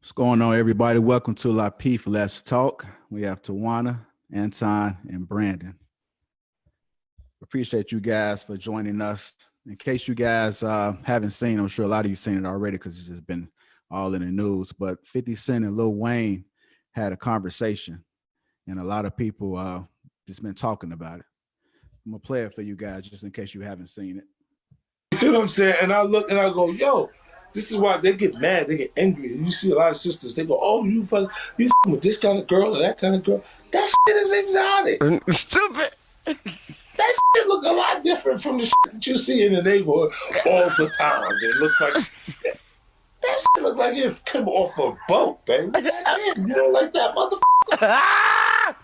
What's going on, everybody? Welcome to Lapeef Let's Talk. We have Tawana, Anton, and Brandon. Appreciate you guys for joining us. In case you guys haven't seen, I'm sure a lot of you seen it already because it's just been all in the news, but 50 Cent and Lil Wayne had a conversation, and a lot of people just been talking about it. I'm going to play it for you guys just in case you haven't seen it. You see what I'm saying? And I look and I go, yo, this is why they get mad, they get angry. And you see a lot of sisters, they go, oh, you fucking with this kind of girl or that kind of girl. That shit is exotic. Stupid. That shit look a lot different from the shit that you see in the neighborhood all the time. It looks like that shit look like it come off a boat, baby. Goddamn, you don't like that, motherfucker?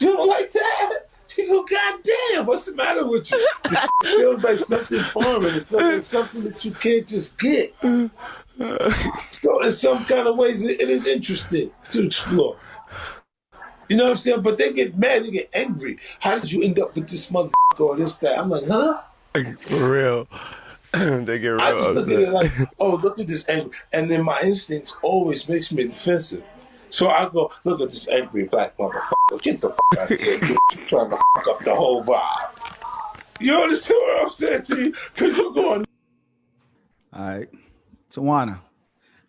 You don't like that? You go, goddamn, what's the matter with you? This feels like something foreign. It feels like something that you can't just get. So in some kind of ways, it is interesting to explore. You know what I'm saying? But they get mad, they get angry. How did you end up with this motherfucker or this, that? I'm like, huh? For real. They get real I just look at it upset. like, oh, look at this angry. And then my instincts always makes me defensive. So I go, look at this angry black motherfucker. Get the fuck out of here. You're trying to fuck up the whole vibe. You understand what I'm saying to you? Because you're going. All right. Tawana,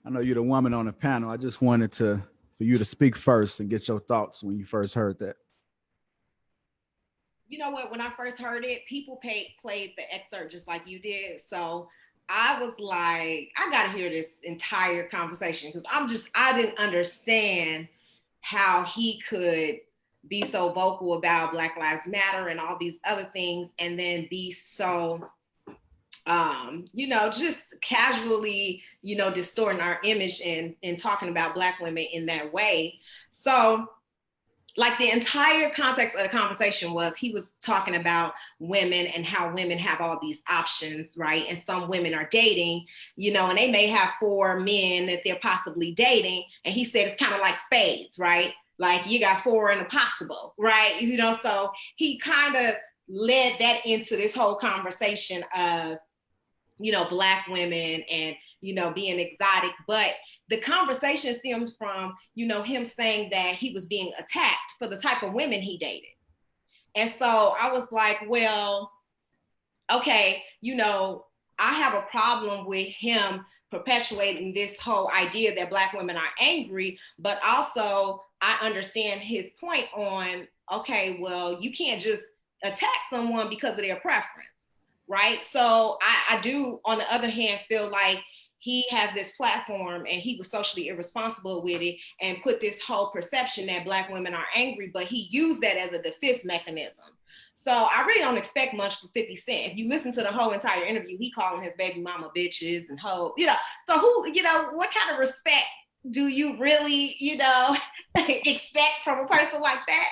I know you're the woman on the panel. I just wanted for you to speak first and get your thoughts when you first heard that. You know what? When I first heard it, people played the excerpt just like you did. So I was like, I got to hear this entire conversation because I didn't understand how he could be so vocal about Black Lives Matter and all these other things and then be so just casually, distorting our image and talking about Black women in that way. So, like the entire context of the conversation was he was talking about women and how women have all these options, right? And some women are dating, and they may have 4 men that they're possibly dating. And he said it's kind of like spades, right? Like you got 4 and a possible, right? So he kind of led that into this whole conversation of Black women and, being exotic. But the conversation stems from, him saying that he was being attacked for the type of women he dated. And so I was like, well, okay, I have a problem with him perpetuating this whole idea that Black women are angry, but also I understand his point on, okay, well, you can't just attack someone because of their preference. Right. So I do, on the other hand, feel like he has this platform and he was socially irresponsible with it and put this whole perception that Black women are angry, but he used that as a defense mechanism. So I really don't expect much from 50 Cent. If you listen to the whole entire interview, he calling his baby mama bitches and so what kind of respect do you really, expect from a person like that?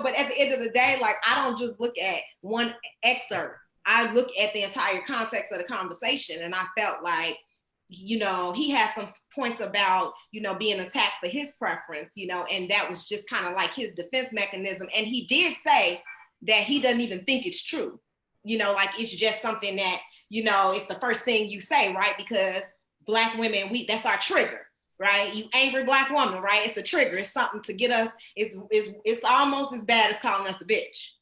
But at the end of the day, like, I don't just look at one excerpt. I look at the entire context of the conversation and I felt like, he had some points about, being attacked for his preference, and that was just kind of like his defense mechanism. And he did say that he doesn't even think it's true, like it's just something that, it's the first thing you say, right? Because Black women, that's our trigger, right? You angry Black woman, right? It's a trigger. It's something to get us, it's almost as bad as calling us a bitch.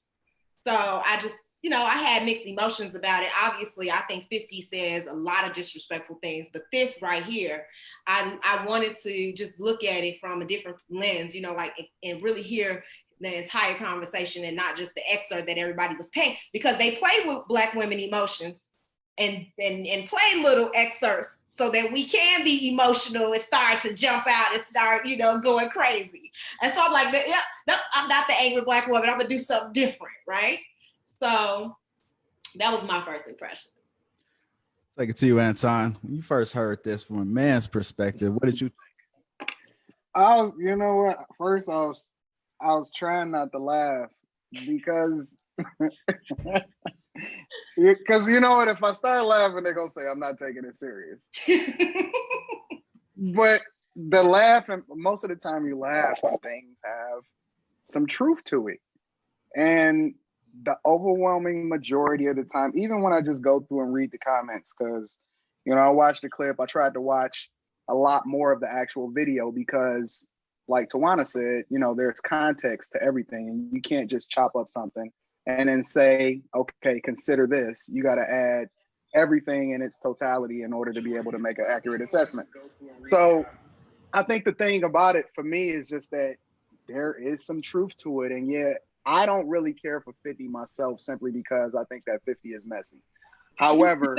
So I just, I had mixed emotions about it. Obviously, I think 50 says a lot of disrespectful things, but this right here, I wanted to just look at it from a different lens, and really hear the entire conversation and not just the excerpt that everybody was paying, because they play with Black women emotions and play little excerpts so that we can be emotional and start to jump out and start, going crazy. And so I'm like, no, I'm not the angry Black woman. I'm gonna do something different, right? So that was my first impression. Take it to you, Anton. When you first heard this from a man's perspective, what did you think? You know what? First, I was trying not to laugh because, you know what? If I start laughing, they're gonna say I'm not taking it serious. But the laugh, and most of the time, you laugh when things have some truth to it, and the overwhelming majority of the time, even when I just go through and read the comments, because I watched the clip, I tried to watch a lot more of the actual video because, like Tawana said, you know, there's context to everything, and you can't just chop up something and then say, okay, consider this. You got to add everything in its totality in order to be able to make an accurate assessment. So I think the thing about it for me is just that there is some truth to it. And yet I don't really care for 50 myself simply because I think that 50 is messy. However,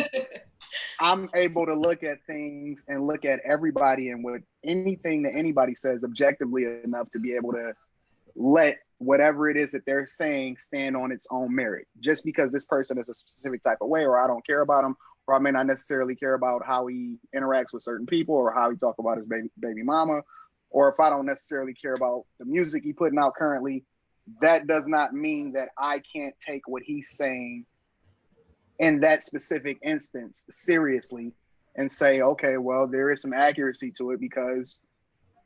I'm able to look at things and look at everybody and what anything that anybody says objectively enough to be able to let whatever it is that they're saying stand on its own merit. Just because this person is a specific type of way, or I don't care about him, or I may not necessarily care about how he interacts with certain people, or how he talk about his baby mama, or if I don't necessarily care about the music he putting out currently, that does not mean that I can't take what he's saying in that specific instance seriously and say, okay, well, there is some accuracy to it because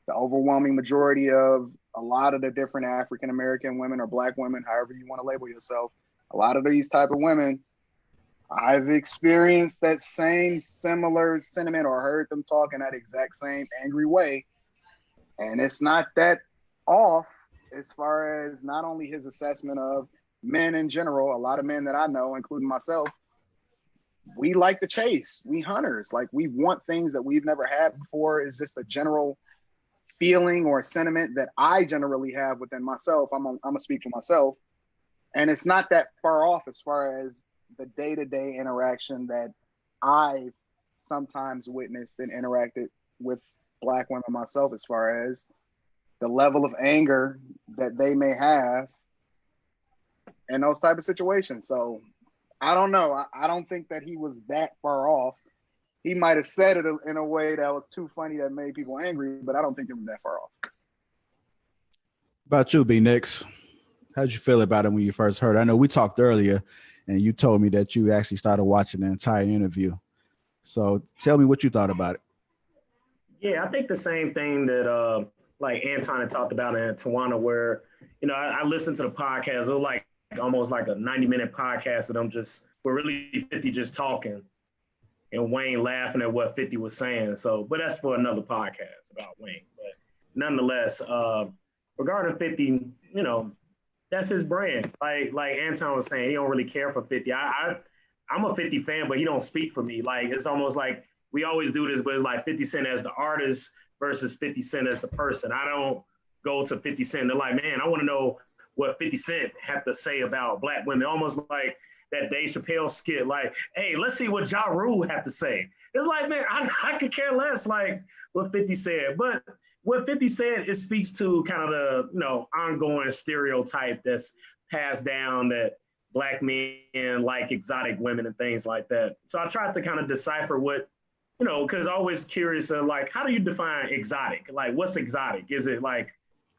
the overwhelming majority of a lot of the different African-American women or Black women, however you want to label yourself, a lot of these type of women, I've experienced that same similar sentiment or heard them talk in that exact same angry way. And it's not that off as far as not only his assessment of men in general, a lot of men that I know, including myself, we like the chase. We hunters. Like, we want things that we've never had before. Is just a general feeling or sentiment that I generally have within myself. I'm gonna speak for myself. And it's not that far off as far as the day-to-day interaction that I've sometimes witnessed and interacted with Black women myself, as far as the level of anger that they may have in those type of situations. So I don't know. I don't think that he was that far off. He might have said it in a way that was too funny that made people angry, but I don't think it was that far off. About you, B Nix, how'd you feel about it when you first heard it? I know we talked earlier and you told me that you actually started watching the entire interview. So tell me what you thought about it. Yeah, I think the same thing that like Anton had talked about in Tawana, where, you know, I listened to the podcast. It was like almost like a 90-minute podcast of them we're really 50 just talking and Wayne laughing at what 50 was saying. So, but that's for another podcast about Wayne. But nonetheless, regarding 50, you know, that's his brand. Like Anton was saying, he don't really care for 50. I'm a 50 fan, but he don't speak for me. Like, it's almost like we always do this, but it's like 50 Cent as the artist versus 50 Cent as the person. I don't go to 50 Cent. They're like, man, I want to know what 50 Cent had to say about Black women. Almost like that Dave Chappelle skit, like, hey, let's see what Ja Rule had to say. It's like, man, I could care less like what 50 said. But what 50 said, it speaks to kind of the, you know, ongoing stereotype that's passed down that Black men like exotic women and things like that. So I tried to kind of decipher what, you know, because I'm always curious of like, how do you define exotic? Like, what's exotic? Is it like,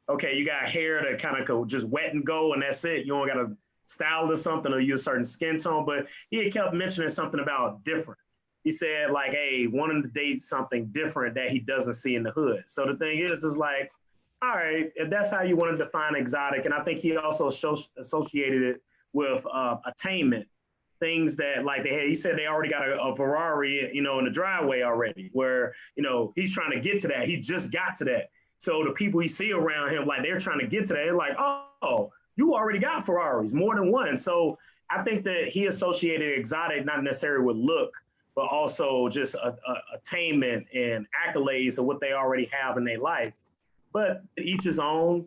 okay, you got hair that kind of go just wet and go and that's it? You don't got to style it or something, or you a certain skin tone? But he had kept mentioning something about different. He said like, hey, wanting to date something different that he doesn't see in the hood. So the thing is like, all right, if that's how you want to define exotic, and I think he also associated it with attainment, things that like he said they already got a Ferrari, you know, in the driveway already, where, you know, he's trying to get to that. He just got to that. So the people he see around him, like they're trying to get to that. They're like, oh, you already got Ferraris, more than one. So I think that he associated exotic not necessarily with look, but also just attainment and accolades of what they already have in their life. But each his own.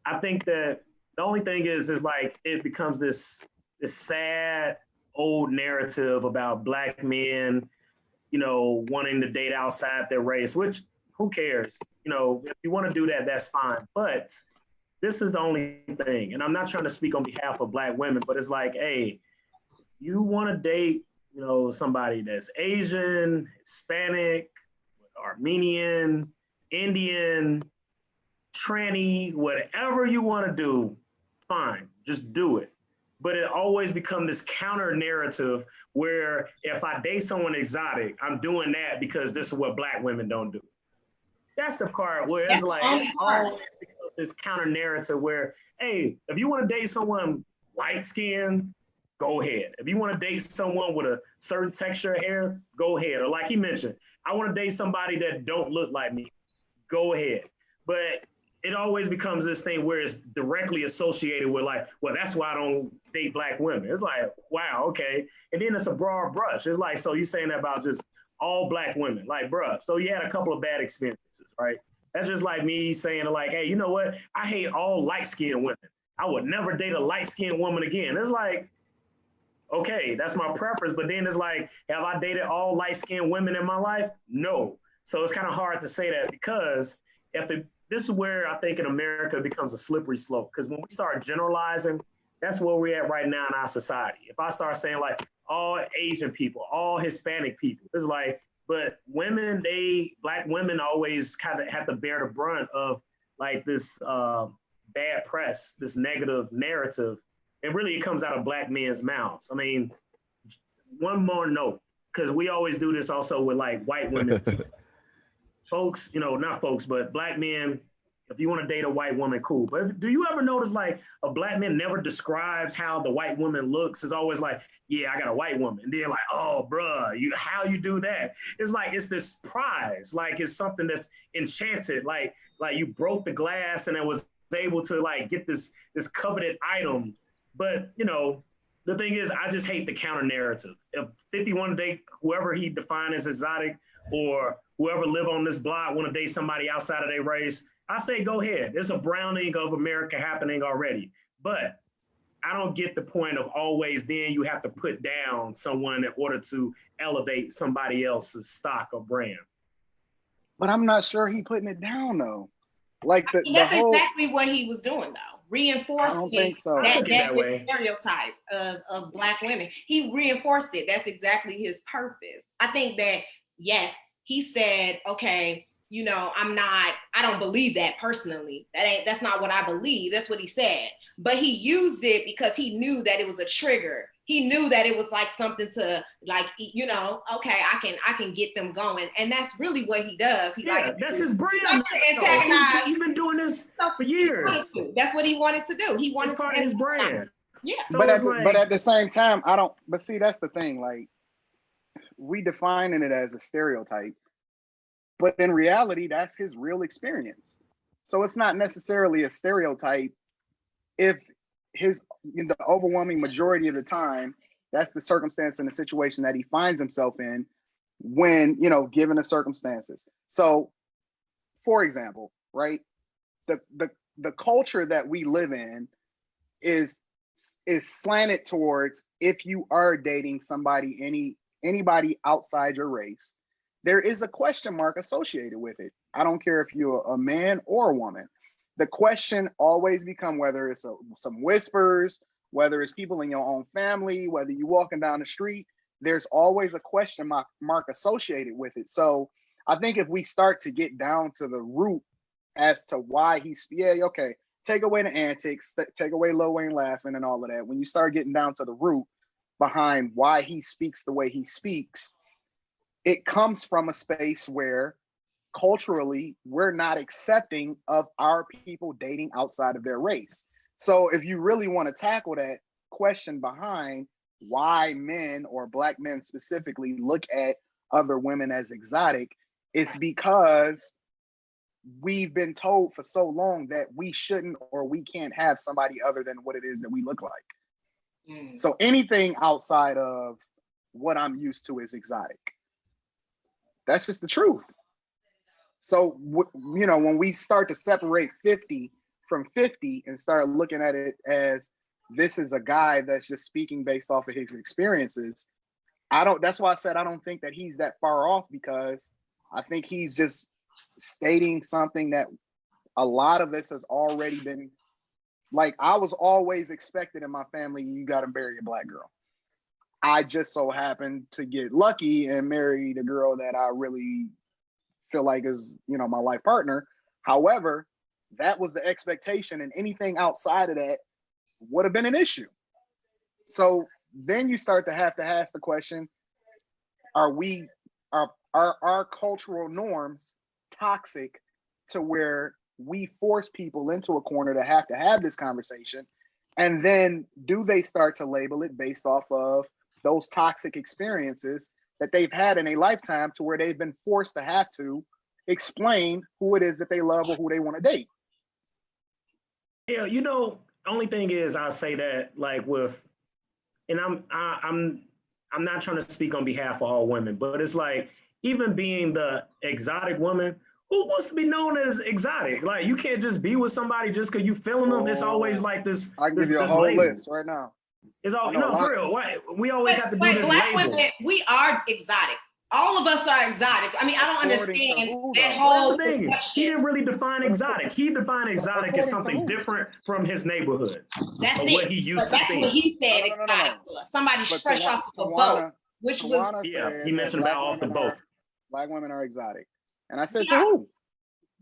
I think that the only thing is like it becomes this sad old narrative about Black men, you know, wanting to date outside their race, which who cares? You know, if you want to do that, that's fine. But this is the only thing. And I'm not trying to speak on behalf of Black women, but it's like, hey, you want to date, you know, somebody that's Asian, Hispanic, Armenian, Indian, tranny, whatever you want to do, fine, just do it. But it always becomes this counter narrative where if I date someone exotic, I'm doing that because this is what Black women don't do. That's the part where it's like, it always becomes this counter narrative where, hey, if you want to date someone light skinned, go ahead. If you want to date someone with a certain texture of hair, go ahead. Or like he mentioned, I want to date somebody that don't look like me. Go ahead. But it always becomes this thing where it's directly associated with like, well, that's why I don't date black women. It's like, wow, okay. And then it's a broad brush. It's like, so you're saying that about just all black women, like, bruh. So you had a couple of bad experiences, right? That's just like me saying like, hey, you know what? I hate all light-skinned women. I would never date a light-skinned woman again. It's like, okay, that's my preference. But then it's like, have I dated all light-skinned women in my life? No. So it's kind of hard to say that because this is where I think in America it becomes a slippery slope. Because when we start generalizing, that's where we're at right now in our society. If I start saying like all Asian people, all Hispanic people, it's like, but women, black women always kind of have to bear the brunt of like this bad press, this negative narrative. And really it comes out of black men's mouths. I mean, one more note, because we always do this also with like white women. Folks, not folks, but black men, if you want to date a white woman, cool. But do you ever notice like a black man never describes how the white woman looks? It's always like, yeah, I got a white woman. And they're like, oh, bruh, how you do that? It's like, it's this prize. Like it's something that's enchanted. Like you broke the glass and it was able to like get this coveted item. But, the thing is, I just hate the counter narrative. If 50 want to date whoever he defined as exotic or whoever live on this block want to date somebody outside of their race, I say go ahead. There's a browning of America happening already. But I don't get the point of always then you have to put down someone in order to elevate somebody else's stock or brand. But I'm not sure he putting it down though. Like that's exactly what he was doing though. Reinforcing that stereotype of black women. He reinforced it. That's exactly his purpose. I think that, yes, he said, okay, I don't believe that personally. That's not what I believe. That's what he said. But he used it because he knew that it was a trigger. He knew that it was like something to like, okay, I can get them going. And that's really what he does. That's his brand. He's been doing this for years. That's what he wanted to do. He wanted part of his brand. Yeah. So but at the same time, but see, that's the thing. Like we defining it as a stereotype, but in reality, that's his real experience. So it's not necessarily a stereotype if the overwhelming majority of the time, that's the circumstance and the situation that he finds himself in when, given the circumstances. So, for example, right, the culture that we live in is slanted towards if you are dating anybody outside your race, there is a question mark associated with it. I don't care if you're a man or a woman. The question always become whether it's some whispers, whether it's people in your own family, whether you're walking down the street, there's always a question mark associated with it. So I think if we start to get down to the root as to why take away the antics, take away Lil Wayne laughing and all of that. When you start getting down to the root behind why he speaks the way he speaks, it comes from a space where culturally we're not accepting of our people dating outside of their race. So if you really want to tackle that question behind why men or black men specifically look at other women as exotic, it's because we've been told for so long that we shouldn't or we can't have somebody other than what it is that we look like. So anything outside of what I'm used to is exotic. That's just the truth. So, when we start to separate 50 from 50 and start looking at it as this is a guy that's just speaking based off of his experiences, that's why I said I don't think that he's that far off, because I think he's just stating something that a lot of us has already been, like, I was always expected in my family, you got to marry a black girl. I just so happened to get lucky and marry the girl that I really feel like is, my life partner. However, that was the expectation, and anything outside of that would have been an issue. So then you start to have to ask the question, are our cultural norms toxic to where we force people into a corner to have this conversation? And then do they start to label it based off of those toxic experiences that they've had in a lifetime to where they've been forced to have to explain who it is that they love or who they want to date. Yeah, only thing is I'll say that like with, and I'm not trying to speak on behalf of all women, but it's like even being the exotic woman, who wants to be known as exotic? Like you can't just be with somebody just because you feeling them. It's always like this. I can give you a whole list right now. It's all for real. We always have to do this Black label. women, we are exotic. All of us are exotic. I mean, I don't understand that That's whole the thing. He didn't really define exotic. He defined exotic as something different from his neighborhood. That's or it. what he used to That's see. what he said No. exotic was. Somebody But fresh off of a boat, which was he mentioned about off the boat. Black women are exotic, and I said Yeah. to who?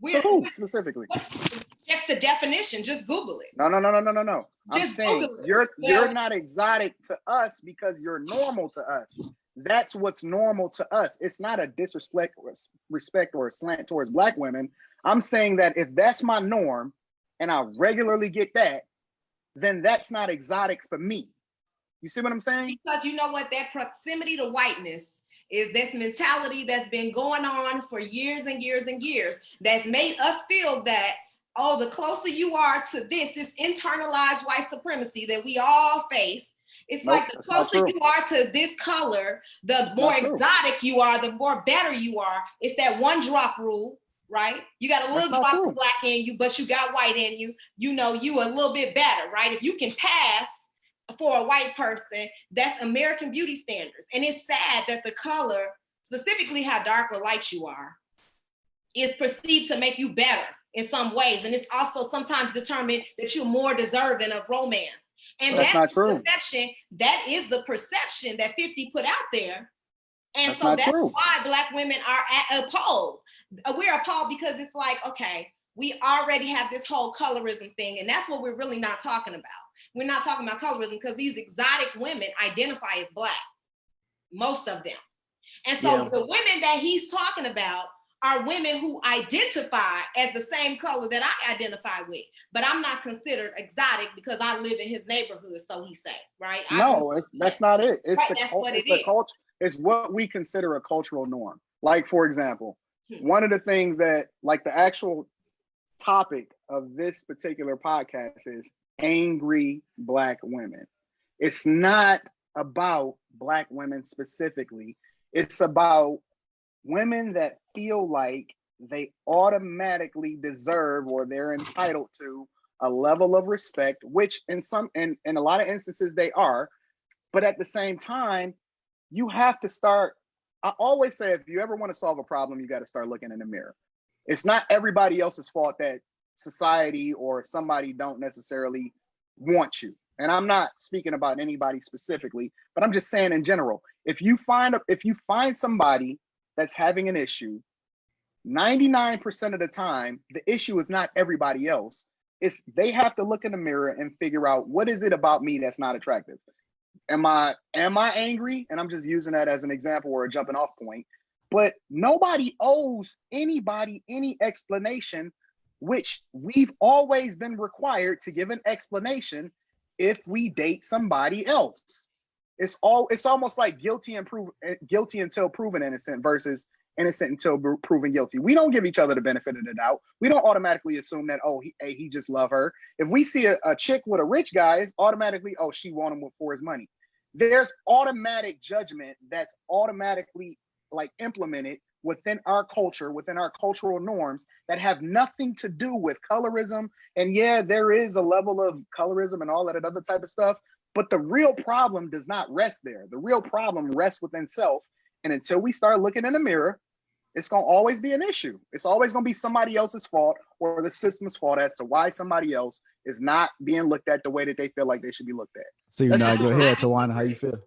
We're, To who specifically? just the definition. Just Google it. No. I'm Just saying Google it. you're not exotic to us because you're normal to us. That's what's normal to us. It's not a disrespect or a slant towards Black women. I'm saying that if that's my norm and I regularly get that, then that's not exotic for me. You see what I'm saying? Because you know what? That proximity to whiteness is this mentality that's been going on for years and years and years that's made us feel that, oh, the closer you are to this internalized white supremacy that we all face, it's like the closer you are to this color, the more exotic you are, the more better you are. It's that one drop rule, right? You got a little drop of Black in you, but you got white in you. You know, you a little bit better, right? If you can pass for a white person, that's American beauty standards. And it's sad that the color, specifically how dark or light you are, is perceived to make you better in some ways. And it's also sometimes determined that you're more deserving of romance. And that's not true. Perception. That is the perception that 50 put out there. And so that's why Black women are appalled. We're appalled because it's like, okay, we already have this whole colorism thing. And that's what we're really not talking about. We're not talking about colorism because these exotic women identify as Black, most of them. And so the women that he's talking about are women who identify as the same color that I identify with, but I'm not considered exotic because I live in his neighborhood, so he say, right? That's not it. It's the culture. It's what we consider a cultural norm. Like, for example, one of the things that, like, the actual topic of this particular podcast is angry Black women. It's not about Black women specifically. It's about women that feel like they automatically deserve or they're entitled to a level of respect, which in a lot of instances they are. But at the same time, you have to start. I always say, if you ever want to solve a problem, you got to start looking in the mirror. It's not everybody else's fault that society or somebody don't necessarily want you. And I'm not speaking about anybody specifically, but I'm just saying in general, if you find somebody that's having an issue, 99% of the time, the issue is not everybody else. It's they have to look in the mirror and figure out, what is it about me that's not attractive? Am I angry? And I'm just using that as an example or a jumping off point. But nobody owes anybody any explanation, which we've always been required to give an explanation if we date somebody else. It's almost like guilty until proven innocent versus innocent until proven guilty. We don't give each other the benefit of the doubt. We don't automatically assume that, he just love her. If we see a chick with a rich guy, it's automatically, she want him for his money. There's automatic judgment that's automatically like implemented within our culture, within our cultural norms that have nothing to do with colorism. And yeah, there is a level of colorism and all that other type of stuff, but the real problem does not rest there. The real problem rests within self. And until we start looking in the mirror, it's going to always be an issue. It's always going to be somebody else's fault or the system's fault as to why somebody else is not being looked at the way that they feel like they should be looked at. So you nod your head, Tawana, how you feel?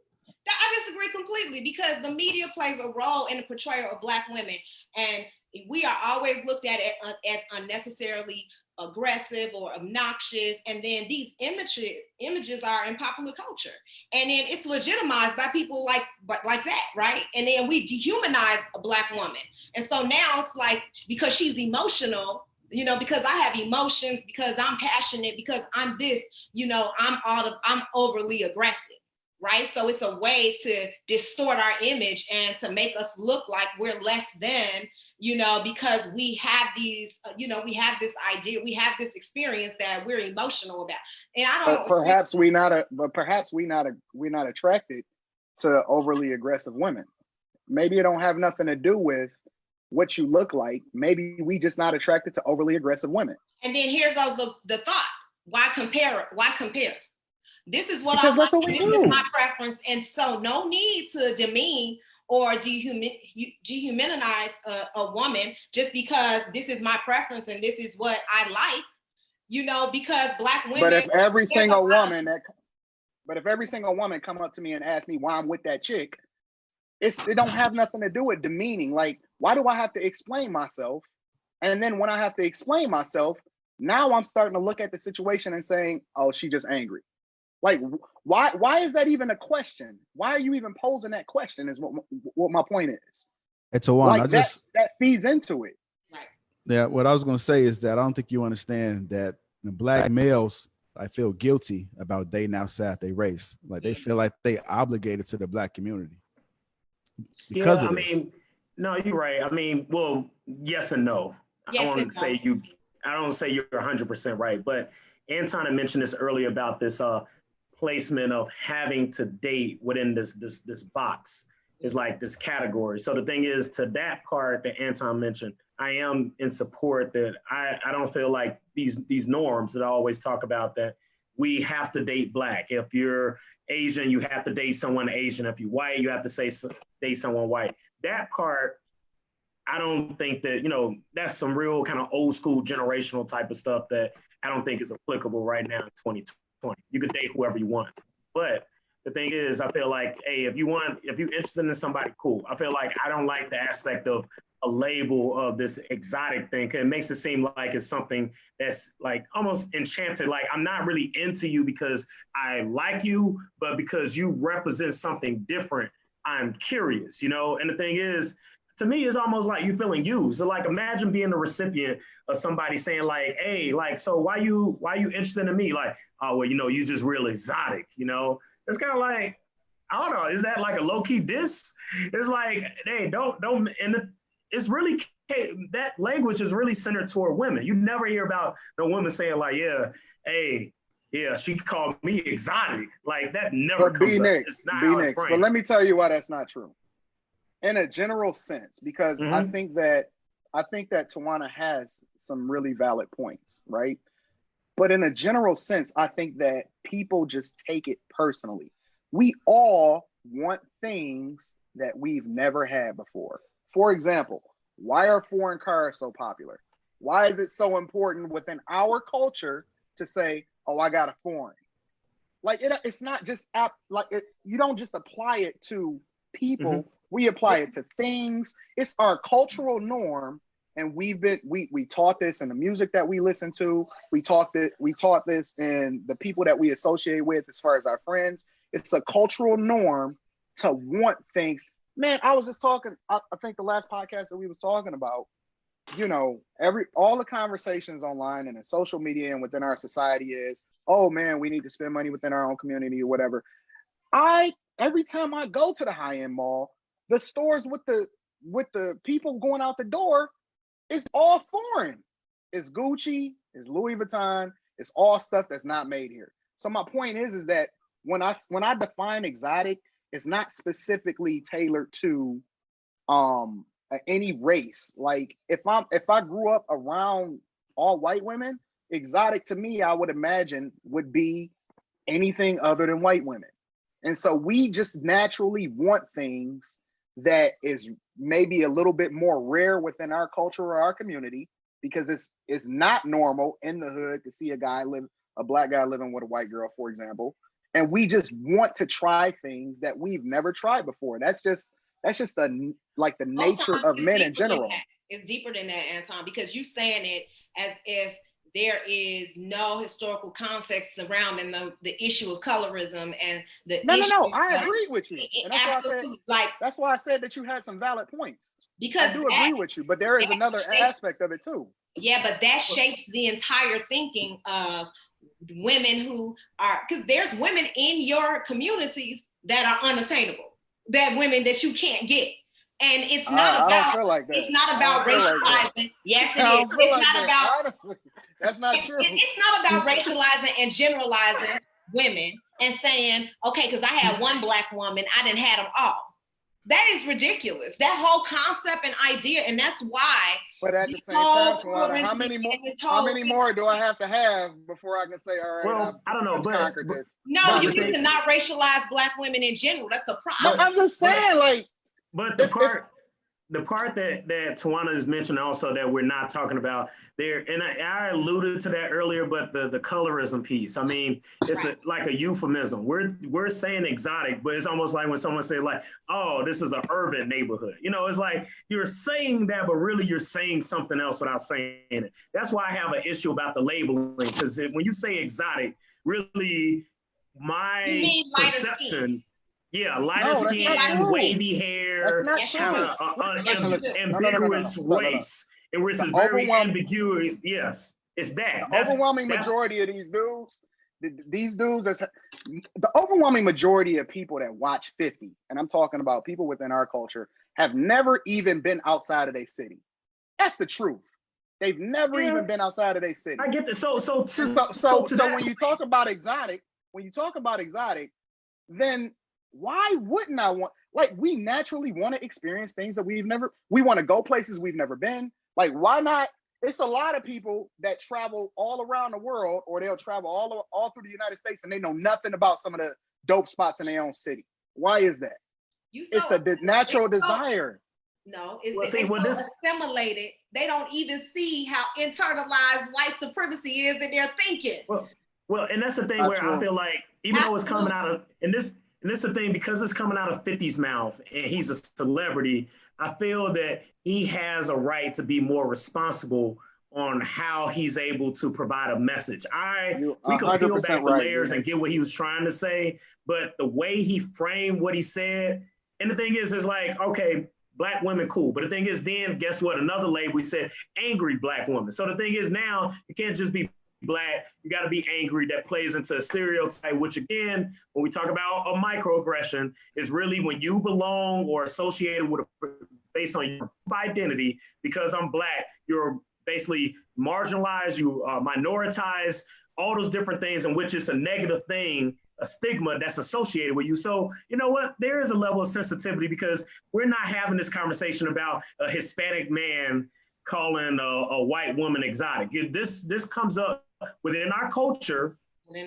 I disagree completely because the media plays a role in the portrayal of Black women, and we are always looked at as unnecessarily aggressive or obnoxious, and then these images are in popular culture, and then it's legitimized by people like that, right? And then we dehumanize a Black woman, and so now it's like, because she's emotional, because I have emotions, because I'm passionate, because I'm this, I'm overly aggressive, right? So it's a way to distort our image and to make us look like we're less than, because we have these, we have this idea, we have this experience that we're emotional about. And I don't. Perhaps we're not attracted to overly aggressive women. Maybe it don't have nothing to do with what you look like. Maybe we just not attracted to overly aggressive women. And then here goes the thought: why compare? Why compare? This is what because I that's like. what we This do. is my preference, and so no need to demean or dehumanize a woman just because this is my preference and this is what I like. Because Black women. But if every single woman come up to me and ask me why I'm with that chick, it don't have nothing to do with demeaning. Like, why do I have to explain myself? And then when I have to explain myself, now I'm starting to look at the situation and saying, oh, she just angry. Like, why is that even a question? Why are you even posing that question is what my point is. It's a one. Like, that feeds into it. Right. Yeah, what I was going to say is that I don't think you understand that the Black males, I feel guilty about dating outside their race. Like, they feel like they obligated to the Black community. Because of this. No, you're right. Well, yes and no. Yes, I don't say you're 100% right, but Anton had mentioned this earlier about this placement of having to date within this box is like this category. So the thing is, to that part that Anton mentioned, I am in support that I don't feel like these norms that I always talk about, that we have to date Black. If you're Asian, you have to date someone Asian. If you're white, you have to date someone white. That part, I don't think that, that's some real kind of old school generational type of stuff that I don't think is applicable right now in 2020. You could date whoever you want. But the thing is, I feel like, hey, if you're interested in somebody, cool. I feel like I don't like the aspect of a label of this exotic thing. It makes it seem like it's something that's like almost enchanted. Like, I'm not really into you because I like you, but because you represent something different, I'm curious, And the thing is, to me, it's almost like you feeling used. So, like, imagine being the recipient of somebody saying, like, hey, like, so why you interested in me? Like, oh, well, you just real exotic, It's kind of like, I don't know, is that like a low-key diss? It's like, hey, don't, and it's really, that language is really centered toward women. You never hear about the women saying, like, yeah, hey, yeah, she called me exotic. Like, that never comes up. It's not how it's framed. But let me tell you why that's not true. In a general sense, because I think that Tawana has some really valid points, right? But in a general sense, I think that people just take it personally. We all want things that we've never had before. For example, why are foreign cars so popular? Why is it so important within our culture to say, oh, I got a foreign? Like, it's not just you don't just apply it to people. We apply it to things. It's our cultural norm. And we taught this in the music that we listen to. We taught this in the people that we associate with as far as our friends. It's a cultural norm to want things. Man, I was just talking, I think the last podcast that we was talking about, all the conversations online and in social media and within our society is, oh man, we need to spend money within our own community or whatever. Every time I go to the high-end mall, the stores with the people going out the door, it's all foreign. It's Gucci, it's Louis Vuitton, it's all stuff that's not made here. So my point is that when I define exotic, it's not specifically tailored to any race. Like, if I grew up around all white women, exotic to me, I would imagine, would be anything other than white women. And so we just naturally want things that is maybe a little bit more rare within our culture or our community, because it's not normal in the hood to see a Black guy living with a white girl, for example. And we just want to try things that we've never tried before. That's just the nature of men in general. It's deeper than that, Anton, because you saying it as if there is no historical context surrounding the issue of colorism and the issue. No. I agree with you. And that's why I said that you had some valid points. Because I do agree with you, but there is another aspect of it too. Yeah, but that shapes the entire thinking of women who are, because there's women in your communities that are unattainable, that women that you can't get. And it's not I about don't feel like that. it's not about I don't feel like racializing. Yes, it I is. don't feel It's like not that. about Honestly, that's not true. it's not about racializing and generalizing women and saying, okay, because I had one black woman, I didn't have them all. That is ridiculous. That whole concept and idea, and that's why. But at the same time, Tawana, how many more do I have to have before I can say, all right, well, I don't know, I've but conquered this? No, you need to not racialize black women in general. That's the problem. I'm just saying, like. But the part that Tawana is mentioning also that we're not talking about there, and I alluded to that earlier, but the colorism piece. I mean, it's like a euphemism. We're saying exotic, but it's almost like when someone say like, oh, this is an urban neighborhood. You know, it's like you're saying that, but really you're saying something else without saying it. That's why I have an issue about the labeling, because when you say exotic, really my perception. Yeah, lighter skin, wavy hair, kind of ambiguous race, in which is very ambiguous. Yes, it's that. The overwhelming majority of these dudes, the overwhelming majority of people that watch 50, and I'm talking about people within our culture, have never even been outside of their city. That's the truth. They've never even been outside of their city. I get this. So when you talk about exotic, then why wouldn't I want, like, we naturally want to experience things that we want to go places we've never been. Like, why not? It's a lot of people that travel all around the world, or they'll travel all through the United States, and they know nothing about some of the dope spots in their own city. Why is that? It's a natural desire. No, it's assimilated. They don't even see how internalized white supremacy is that they're thinking. Well, and that's the thing where I feel like, even though it's coming out of, and this is the thing, because it's coming out of 50's mouth and he's a celebrity, I feel that he has a right to be more responsible on how he's able to provide a message. We could peel back the layers and get what he was trying to say, but the way he framed what he said, and the thing is like, okay, black women, cool. But the thing is, then guess what? Another label, we said angry black woman. So the thing is, now you can't just be black, you got to be angry. That plays into a stereotype, which again, when we talk about a microaggression, is really when you belong or associated with based on your identity. Because I'm black, you're basically marginalized, you minoritized, all those different things, in which it's a negative thing, a stigma that's associated with you. So you know what? There is a level of sensitivity, because we're not having this conversation about a Hispanic man calling a white woman exotic. This comes up within our culture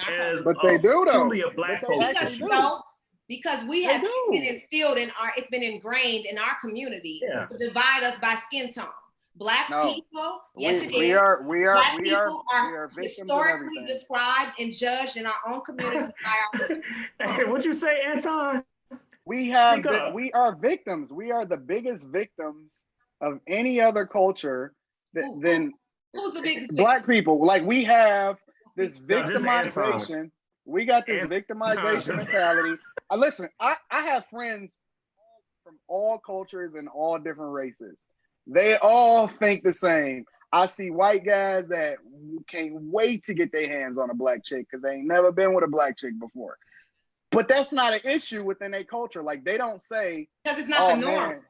as they do, though. truly a black culture. Because we have been instilled it's been ingrained in our community to divide us by skin tone. Black people, we are historically described and judged in our own community by our Hey, what'd you say, Anton? We are victims. We are the biggest victims of any other culture than who's the biggest black people. Like, we have this victimization. We got this victimization mentality. Listen, I have friends from all cultures and all different races. They all think the same. I see white guys that can't wait to get their hands on a black chick because they ain't never been with a black chick before. But that's not an issue within their culture. Like, they don't say, because it's not the norm.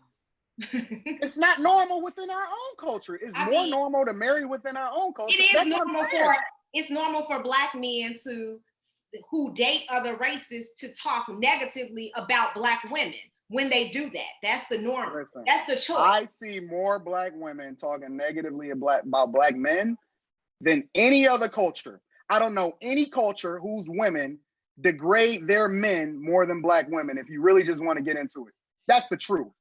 It's not normal within our own culture. It's more normal to marry within our own culture. It's normal for black men who date other races to talk negatively about black women when they do that. That's the norm. Listen, that's the choice. I see more black women talking negatively about black men than any other culture. I don't know any culture whose women degrade their men more than black women, if you really just want to get into it. That's the truth.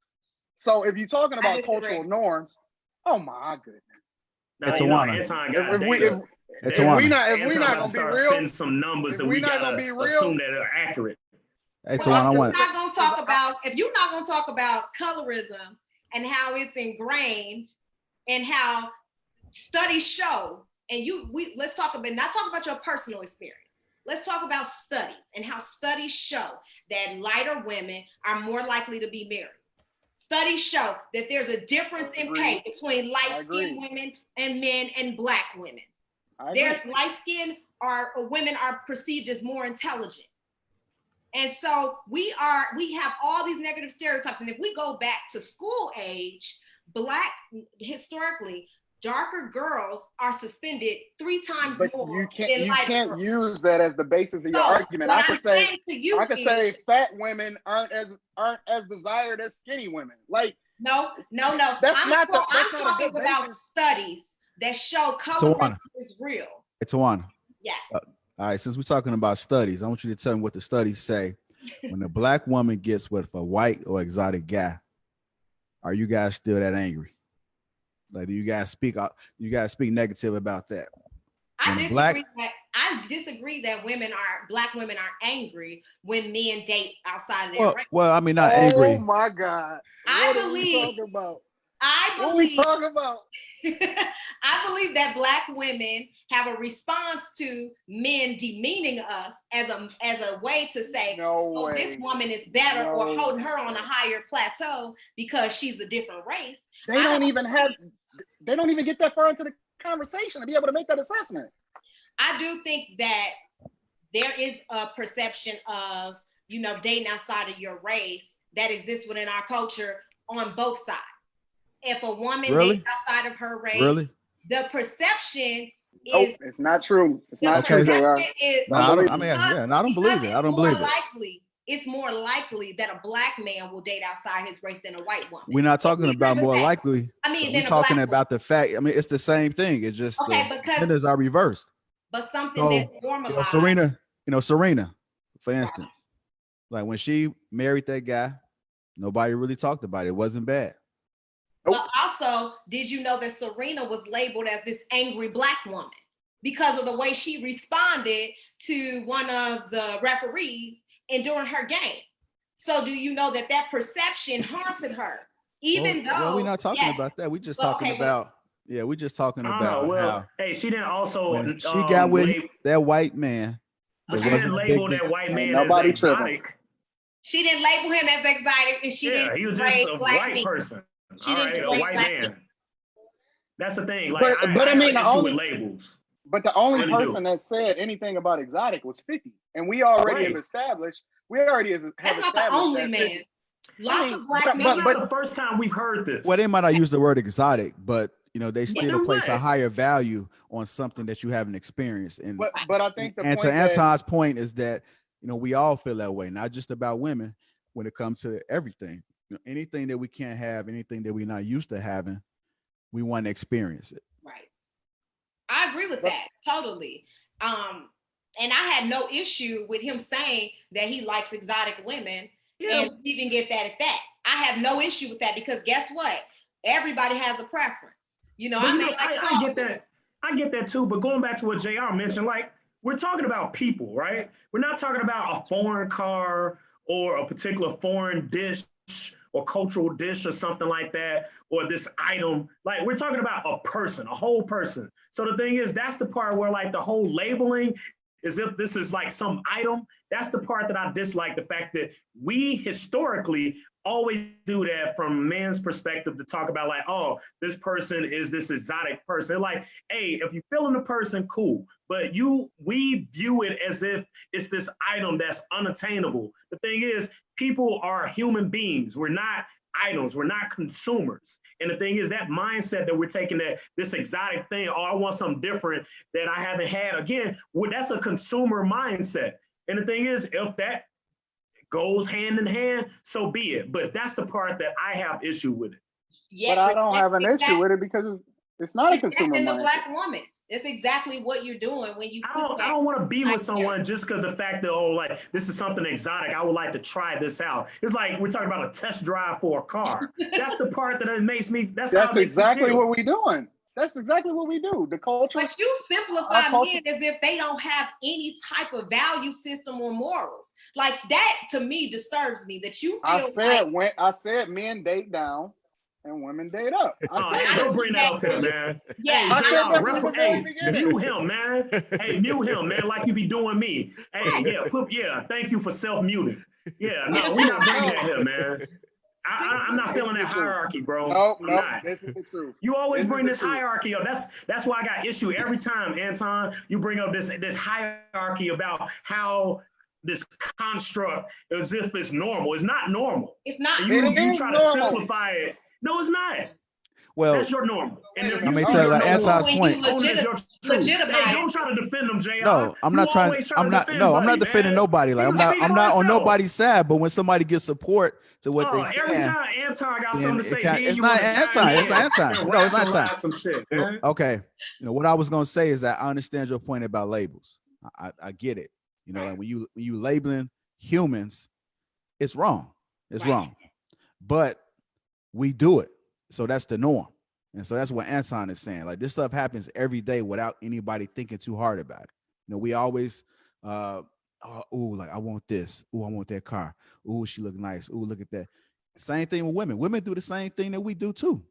So if you're talking about cultural norms, oh my goodness. If we're not gonna be real, spend some numbers that we gotta assume that are accurate. Hey, Tawana, if you're not gonna talk about colorism and how it's ingrained and how studies show, and let's talk about, not talk about your personal experience. Let's talk about studies and how studies show that lighter women are more likely to be married. Studies show that there's a difference in pay between light-skinned women and men and black women. There's light-skinned women are perceived as more intelligent. And so we have all these negative stereotypes. And if we go back to school age, Black, historically, darker girls are suspended 3 times But more you than lighter can't girls. use that as the basis of your So, argument. what I could I'm say saying to you say fat women aren't as desired as skinny women. Like no. That's I'm not talking a good about basis. studies that show colorism is real. Hey, Tawana. Yes. All right, since we're talking about studies, I want you to tell me what the studies say. When a Black woman gets with a white or exotic guy, are you guys still that angry? Like, do you guys speak negative about that? I disagree that Black women are angry when men date outside of their race. Well, I mean, not angry. Oh my God. What are we talking about? What are we talking about? I believe that Black women have a response to men demeaning us as a way to say, this woman is better, or holding her on a higher plateau because she's a different race. They don't even get that far into the conversation to be able to make that assessment. I do think that there is a perception of, dating outside of your race that exists within our culture on both sides. If a woman dates outside of her race, the perception is it's not true. It's not true. I don't believe it. I don't believe it. It's more likely that a Black man will date outside his race than a white woman. We're not talking about more likely. We're talking about the fact. I mean, it's the same thing. It's just the genders are reversed. But something that's normalized. Serena, for instance, like when she married that guy, nobody really talked about it. It wasn't bad. But also, did you know that Serena was labeled as this angry Black woman because of the way she responded to one of the referees during her game? So do you know that perception haunted her? Though we're not talking about that. We're just talking about how. Hey, she didn't also. She got with that white man. She didn't label that white man as exotic. She didn't label him as exotic, and she didn't. He was just a white person. All right, a white man. That's the thing. Like, but I mean, the only with labels. But the only person that said anything about exotic was 50, and we already have established. That's not the only man. Lots of Black men. But the first time we've heard this. Well, they might not use the word exotic, but they still place a higher value on something that you haven't experienced. And but I think to Anton's point is that we all feel that way, not just about women. When it comes to everything, anything that we can't have, anything that we're not used to having, we want to experience it. Right. I agree with that totally. And I had no issue with him saying that he likes exotic women, and we even get that at that. I have no issue with that because guess what? Everybody has a preference. I get that. I get that too. But going back to what JR mentioned, like, we're talking about people, right? We're not talking about a foreign car or a particular foreign dish or cultural dish or something like that, or this item. Like, we're talking about a person, a whole person. So the thing is, that's the part where, like, the whole labeling as if this is like some item. That's the part that I dislike, the fact that we historically always do that from men's perspective, to talk about like, oh, this person is this exotic person. Like, hey, if you feeling the person, cool. But we view it as if it's this item that's unattainable. The thing is, people are human beings. We're not items. We're not consumers. And the thing is, that mindset that we're taking, that this exotic thing, oh, I want something different that I haven't had. Again, that's a consumer mindset. And the thing is, if that goes hand in hand, so be it. But that's the part that I have issue with it. Yeah, but I don't have an issue with it because it's not a consumer mindset. A Black woman. It's exactly what you're doing when you. I don't want to be with someone just because the fact that, oh, like, this is something exotic, I would like to try this out. It's like we're talking about a test drive for a car. That's the part that makes me. That's exactly what we're doing. That's exactly what we do. The culture. But you simplify men as if they don't have any type of value system or morals. Like, that to me disturbs me. That you feel I said men date down and women date up. Don't bring that up here, man. Yeah. Mute him, man. Hey, mute him, man, like you be doing me. Hey, thank you for self-muting. Yeah, no, we're not bringing that here, man. I'm not feeling that hierarchy, bro. No, this is the truth. You always bring this hierarchy up. That's why I got issue every time, Anton, you bring up this hierarchy about how this construct as if it's normal. It's not normal. It's not. And It you is try to normal. simplify it. No, it's not. Well, That's your normal. And if I you may see tell your like normal, Anton's when point. you own it as your truth. legitimize. Hey, don't try to defend them, JR. No, I'm not trying. I'm not. Defend No, I'm not Buddy, defending man. nobody. Like He I'm was not. speaking I'm on not on himself. nobody's side. But when somebody gives support to what they Every saying, time Anton got then something to it say, can't- then it's you not want to Anton. chime It's in not Anton. and No, it's not Anton. rationalize some shit, man. Okay, what I was gonna say is that I understand your point about labels. I get it. Like when you labeling humans, it's wrong. It's Right. wrong. But we do it, so that's the norm. And so that's what Anton is saying. Like this stuff happens every day without anybody thinking too hard about it. We always, like I want this. I want that car. She look nice. Look at that. Same thing with women. Women do the same thing that we do too.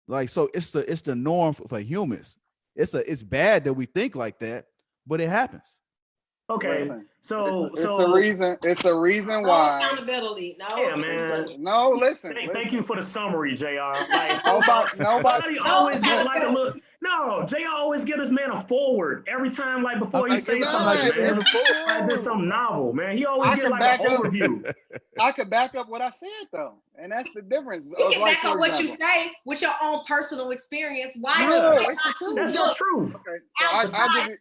Like so, it's the norm for humans. It's bad that we think like that, but it happens. Okay, Listen, so it's the reason No why. accountability. No. Yeah, man. No, listen. Thank you for the summary, JR. Like Nobody. nobody always No, get like a look. No, JR always get this man a forward every time, like before he Okay, says it's something, not, man. it's Like there's something novel, man. He always I get can like back an up. overview. I could back up what I said though, and that's the difference. You can Like, back up for what you example. say with your own personal experience. Why No, do you it's the have truth. to That's your look truth. Okay, so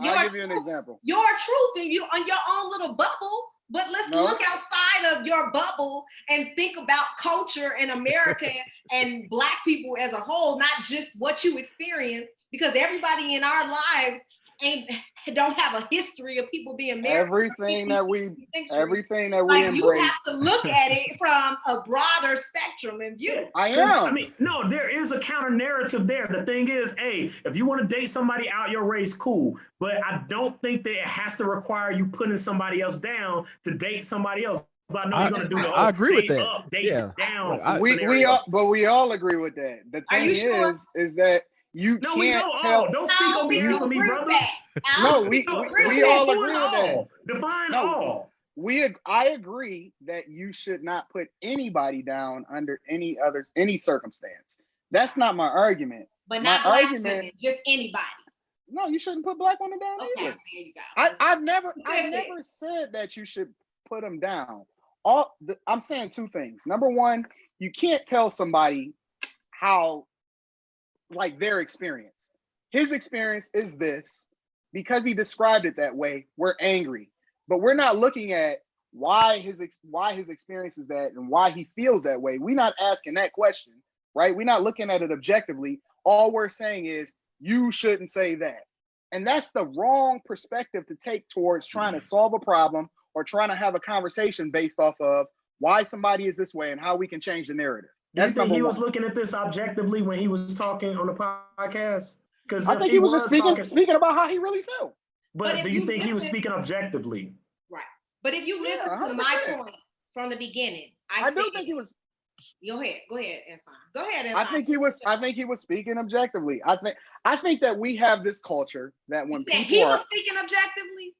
I'll give you an example. your truth and you on your own little bubble? But let's No. look outside of your bubble and think about culture in America and Black people as a whole, not just what you experience, because everybody in our lives don't have a history of people being married. Everything that we Like you embrace. have to look at it from a broader spectrum and view. I 'Cause, am. I mean, no, there is a counter narrative there. The thing is, hey, if you want to date somebody out your race, cool. But I don't think that it has to require you putting somebody else down to date somebody else. But I know you're gonna do the I agree with date that. up, date Yeah. down. We all agree with that. The Are thing you sure? is that you No, we can't know tell. all. Don't speak on behalf of me, agree with brother. that. No, I we don't agree with all that. Who agree is with that. all? Define No. all. I agree that you should not put anybody down under any circumstance. That's not my argument. But My not Black argument- women, just anybody. No, you shouldn't put Black women down Okay, either. there you go. I've never Specific. said that you should put them down. I'm saying two things. Number one, you can't tell somebody how, like, their experience. His experience is this. Because he described it that way, we're angry. But we're not looking at why his experience is that and why he feels that way. We're not asking that question, right? We're not looking at it objectively. All we're saying is you shouldn't say that. And that's the wrong perspective to take towards trying to solve a problem or trying to have a conversation based off of why somebody is this way and how we can change the narrative. Do you That's think number he one. was looking at this objectively when he was talking on the podcast? Because I think he was just speaking about how he really felt. But But do if you you think he was listen- speaking objectively? Right. But if you listen to my 100%. point from the beginning, I do think he was. Go ahead, Anton. Go ahead, Anton. I think he was speaking objectively. I think that we have this culture that when You said people he are was speaking objectively.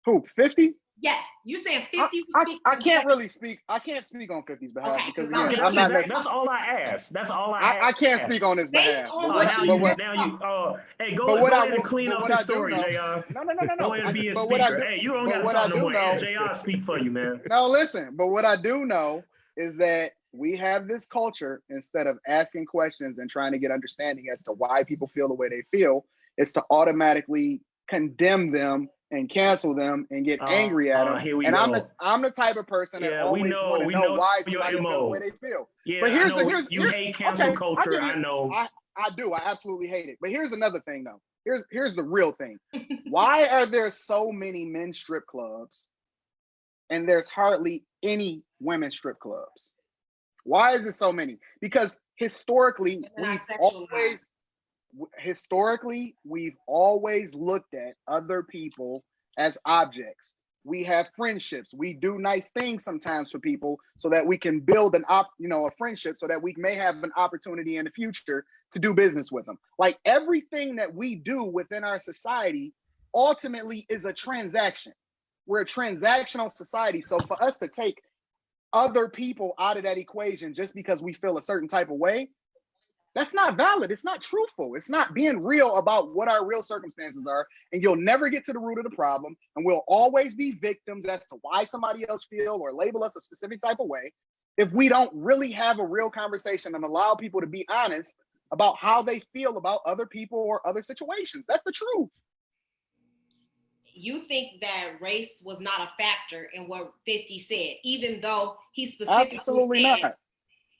who 50. Yes, you saying 50 was I speaking can't objectively? really speak. I can't speak on 50's behalf Okay, because 'cause again, I'm I'm not. That's all I asked. That's all I asked. I can't speak on his Based behalf. on But what what- you but what- said. Hey, go But what ahead I- and clean but up what his I do story, know- JR. No. Go ahead and be a But what I speaker. do- Hey, you don't but got to what talk I no do more. know- JR speak for you, man. No, listen. But what I do know is that we have this culture, instead of asking questions and trying to get understanding as to why people feel the way they feel, is to automatically condemn them and cancel them and get angry at them. Here we And go. I'm the type of person that Yeah, always we know want to know why your somebody MO. feels the way they feel. Yeah, But here's I know here's you here's- hate cancel okay, culture. give you- I know. I do. I absolutely hate it. But here's another thing, though. Here's the real thing. Why are there so many men's strip clubs and there's hardly any women's strip clubs? Why is it so many? Because historically, we've always looked at other people as objects. We have friendships. We do nice things sometimes for people so that we can build a friendship so that we may have an opportunity in the future to do business with them. Like everything that we do within our society ultimately is a transaction. We're a transactional society. So for us to take other people out of that equation just because we feel a certain type of way, That's not valid. It's not truthful. It's not being real about what our real circumstances are. And you'll never get to the root of the problem. And we'll always be victims as to why somebody else feel or label us a specific type of way if we don't really have a real conversation and allow people to be honest about how they feel about other people or other situations. That's the truth. You think that race was not a factor in what 50 said, even though he specifically Absolutely said not.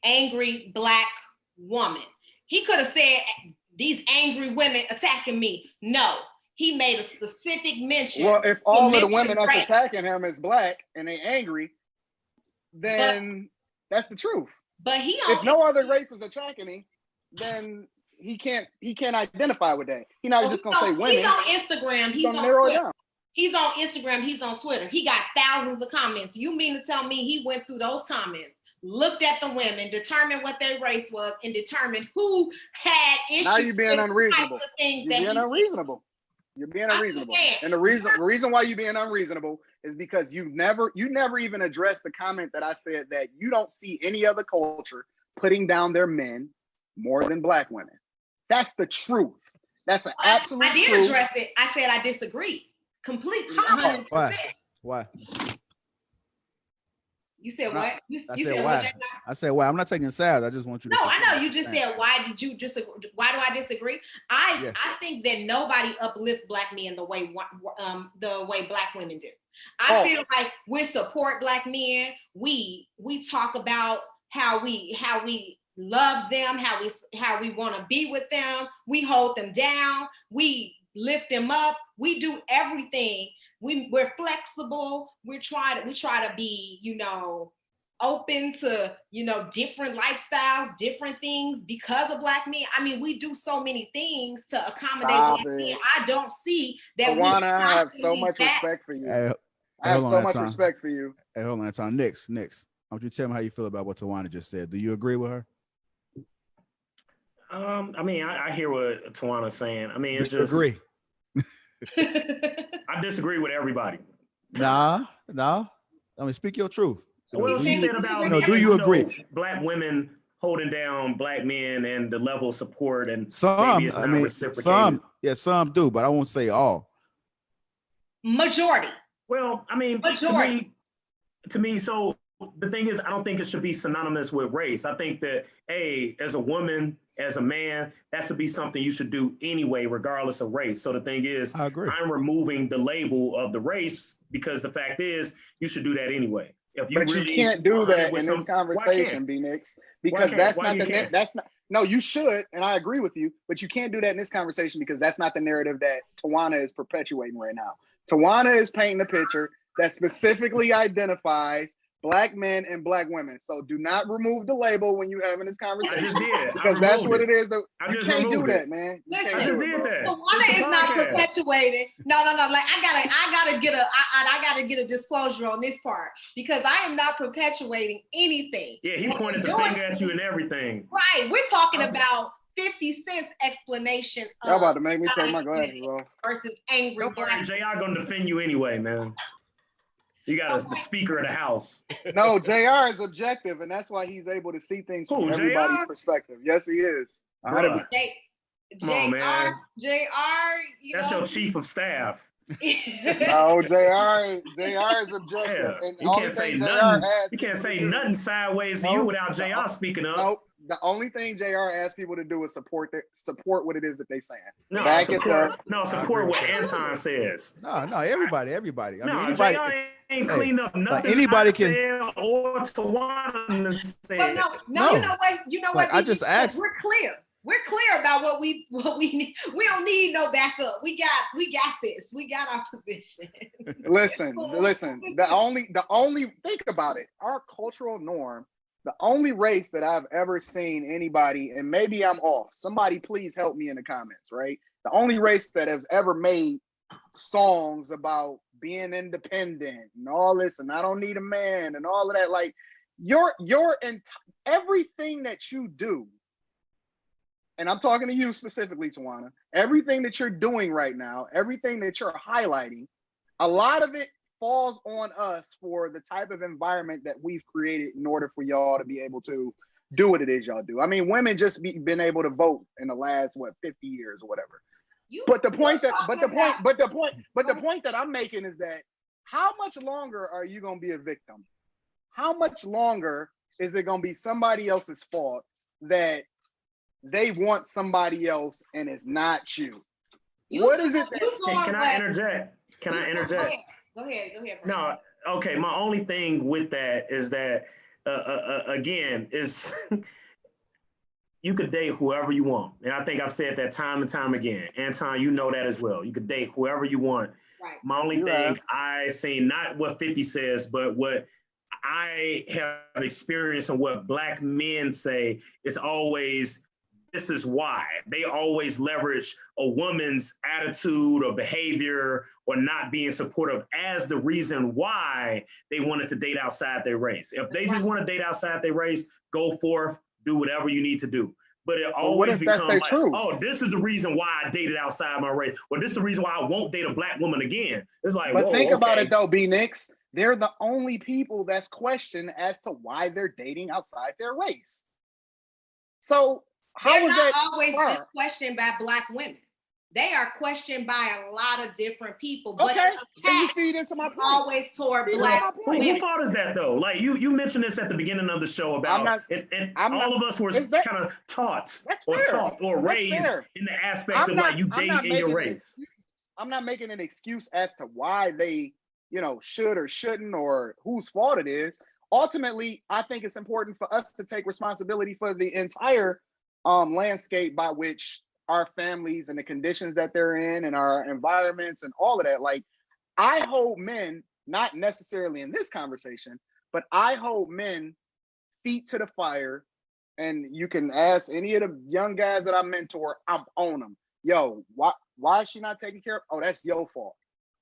angry Black woman. He could have said these angry women attacking me. No, he made a specific mention. Well, if all of the women that's race. attacking him is Black and they angry, then that's the truth. But if no other race is attacking him, then he can't identify with that. He's not just gonna say women. He's on Instagram. He's on Twitter. He's on Instagram. He's on Twitter. He got thousands of comments. You mean to tell me he went through those comments, looked at the women, determined what their race was, and determined who had issues? Now you're being unreasonable. You're being unreasonable. You're being unreasonable. And the reason why you're being unreasonable is because you never even addressed the comment that I said that you don't see any other culture putting down their men more than Black women. That's the truth. That's an absolute truth. I did address it. I said I disagree completely. 100%. Why? You said what? I said why? I said why? I'm not taking sides. I just want you to. No, I know. You just said why did you disagree? Why do I disagree? I think that nobody uplifts Black men the way Black women do. I feel like we support Black men. We talk about how we love them, how we want to be with them. We hold them down. We lift them up. We do everything. We're flexible. We try to be, open to, different lifestyles, different things because of Black men. I mean, we do so many things to accommodate Black men. I don't see that. Tawana, I have so much respect for you. Hey, I have so much respect for you. Hey, hold on, Tom. Next. I want you to tell me how you feel about what Tawana just said. Do you agree with her? I mean, I hear what Tawana's saying. I mean, it's just agree. I disagree with everybody. No. I mean, speak your truth. Well, she said about do you agree? Black women holding down Black men and the level of support and some. Maybe it's not reciprocated. Some do, but I won't say all. Majority. Well, I mean, to me, so the thing is, I don't think it should be synonymous with race. I think that, as a woman, as a man, that should be something you should do anyway, regardless of race. So the thing is, I agree. I'm removing the label of the race because the fact is, you should do that anyway. But you can't do that in this conversation, B-Nix, because no, you should, and I agree with you, but you can't do that in this conversation because that's not the narrative that Tawana is perpetuating right now. Tawana is painting a picture that specifically identifies Black men and Black women. So do not remove the label when you're having this conversation. I just did. Because that's what it is. You can't do that, man. Listen, I just did that. Tawana is not perpetuating. No. Like I gotta get a disclosure on this part because I am not perpetuating anything. Yeah, he pointed the finger at you and everything. Right. We're talking about 50 Cent's explanation. Y'all about to make me take my glasses off. Versus angry Black. JR gonna defend you anyway, man. You got the speaker of the house. No, JR is objective, and that's why he's able to see things from everybody's perspective. Yes, he is. Come on, man. JR, that's your chief of staff. No, JR is objective. Yeah. And you can't say nothing. You can't say nothing sideways to you without JR speaking up. Nope. The only thing JR asks people to do is support what it is that they saying. Support what Anton says. No, everybody. I mean, anybody ain't cleaned up nothing. Anybody can or Tawana said. But no, you know what? I just asked. We're clear. We're clear about what we need. We don't need no backup. We got this. We got our position. Listen. The only think about it. Our cultural norm. The only race that I've ever seen anybody, and maybe I'm off. Somebody please help me in the comments, right? The only race that has ever made songs about being independent and all this, and I don't need a man and all of that. Like everything that you do, and I'm talking to you specifically, Tawana, everything that you're doing right now, everything that you're highlighting, a lot of it falls on us for the type of environment that we've created in order for y'all to be able to do what it is y'all do. I mean, women just been able to vote in the last 50 years or whatever. But the point that I'm making is that how much longer are you gonna be a victim? How much longer is it gonna be somebody else's fault that they want somebody else and it's not you? What is it? Can I interject? Can I interject? Go ahead. No, okay. My only thing with that is that, again, is you could date whoever you want. And I think I've said that time and time again. Anton, you know that as well. You could date whoever you want. Right. My only thing I say, not what 50 says, but what I have experienced and what Black men say is always, this is why. They always leverage a woman's attitude or behavior or not being supportive as the reason why they wanted to date outside their race. If they just want to date outside their race, go forth, do whatever you need to do. But it always becomes like, oh, this is the reason why I dated outside my race, or this is the reason why I won't date a Black woman again. It's like, but think about it though, B-Nix. They're the only people that's questioned as to why they're dating outside their race. So they're not always just questioned by Black women. They are questioned by a lot of different people. But you feed into my point. Always toward Black women. Who thought is that though? Like you mentioned this at the beginning of the show about, all of us were kind of taught or raised in the aspect of like you dating in your race. I'm not making an excuse as to why they, should or shouldn't or whose fault it is. Ultimately, I think it's important for us to take responsibility for the entire landscape by which our families and the conditions that they're in and our environments and all of that. Like, I hold men, not necessarily in this conversation, but I hold men feet to the fire. And you can ask any of the young guys that I mentor, I'm on them. Yo, why is she not taking care of? Oh, that's your fault.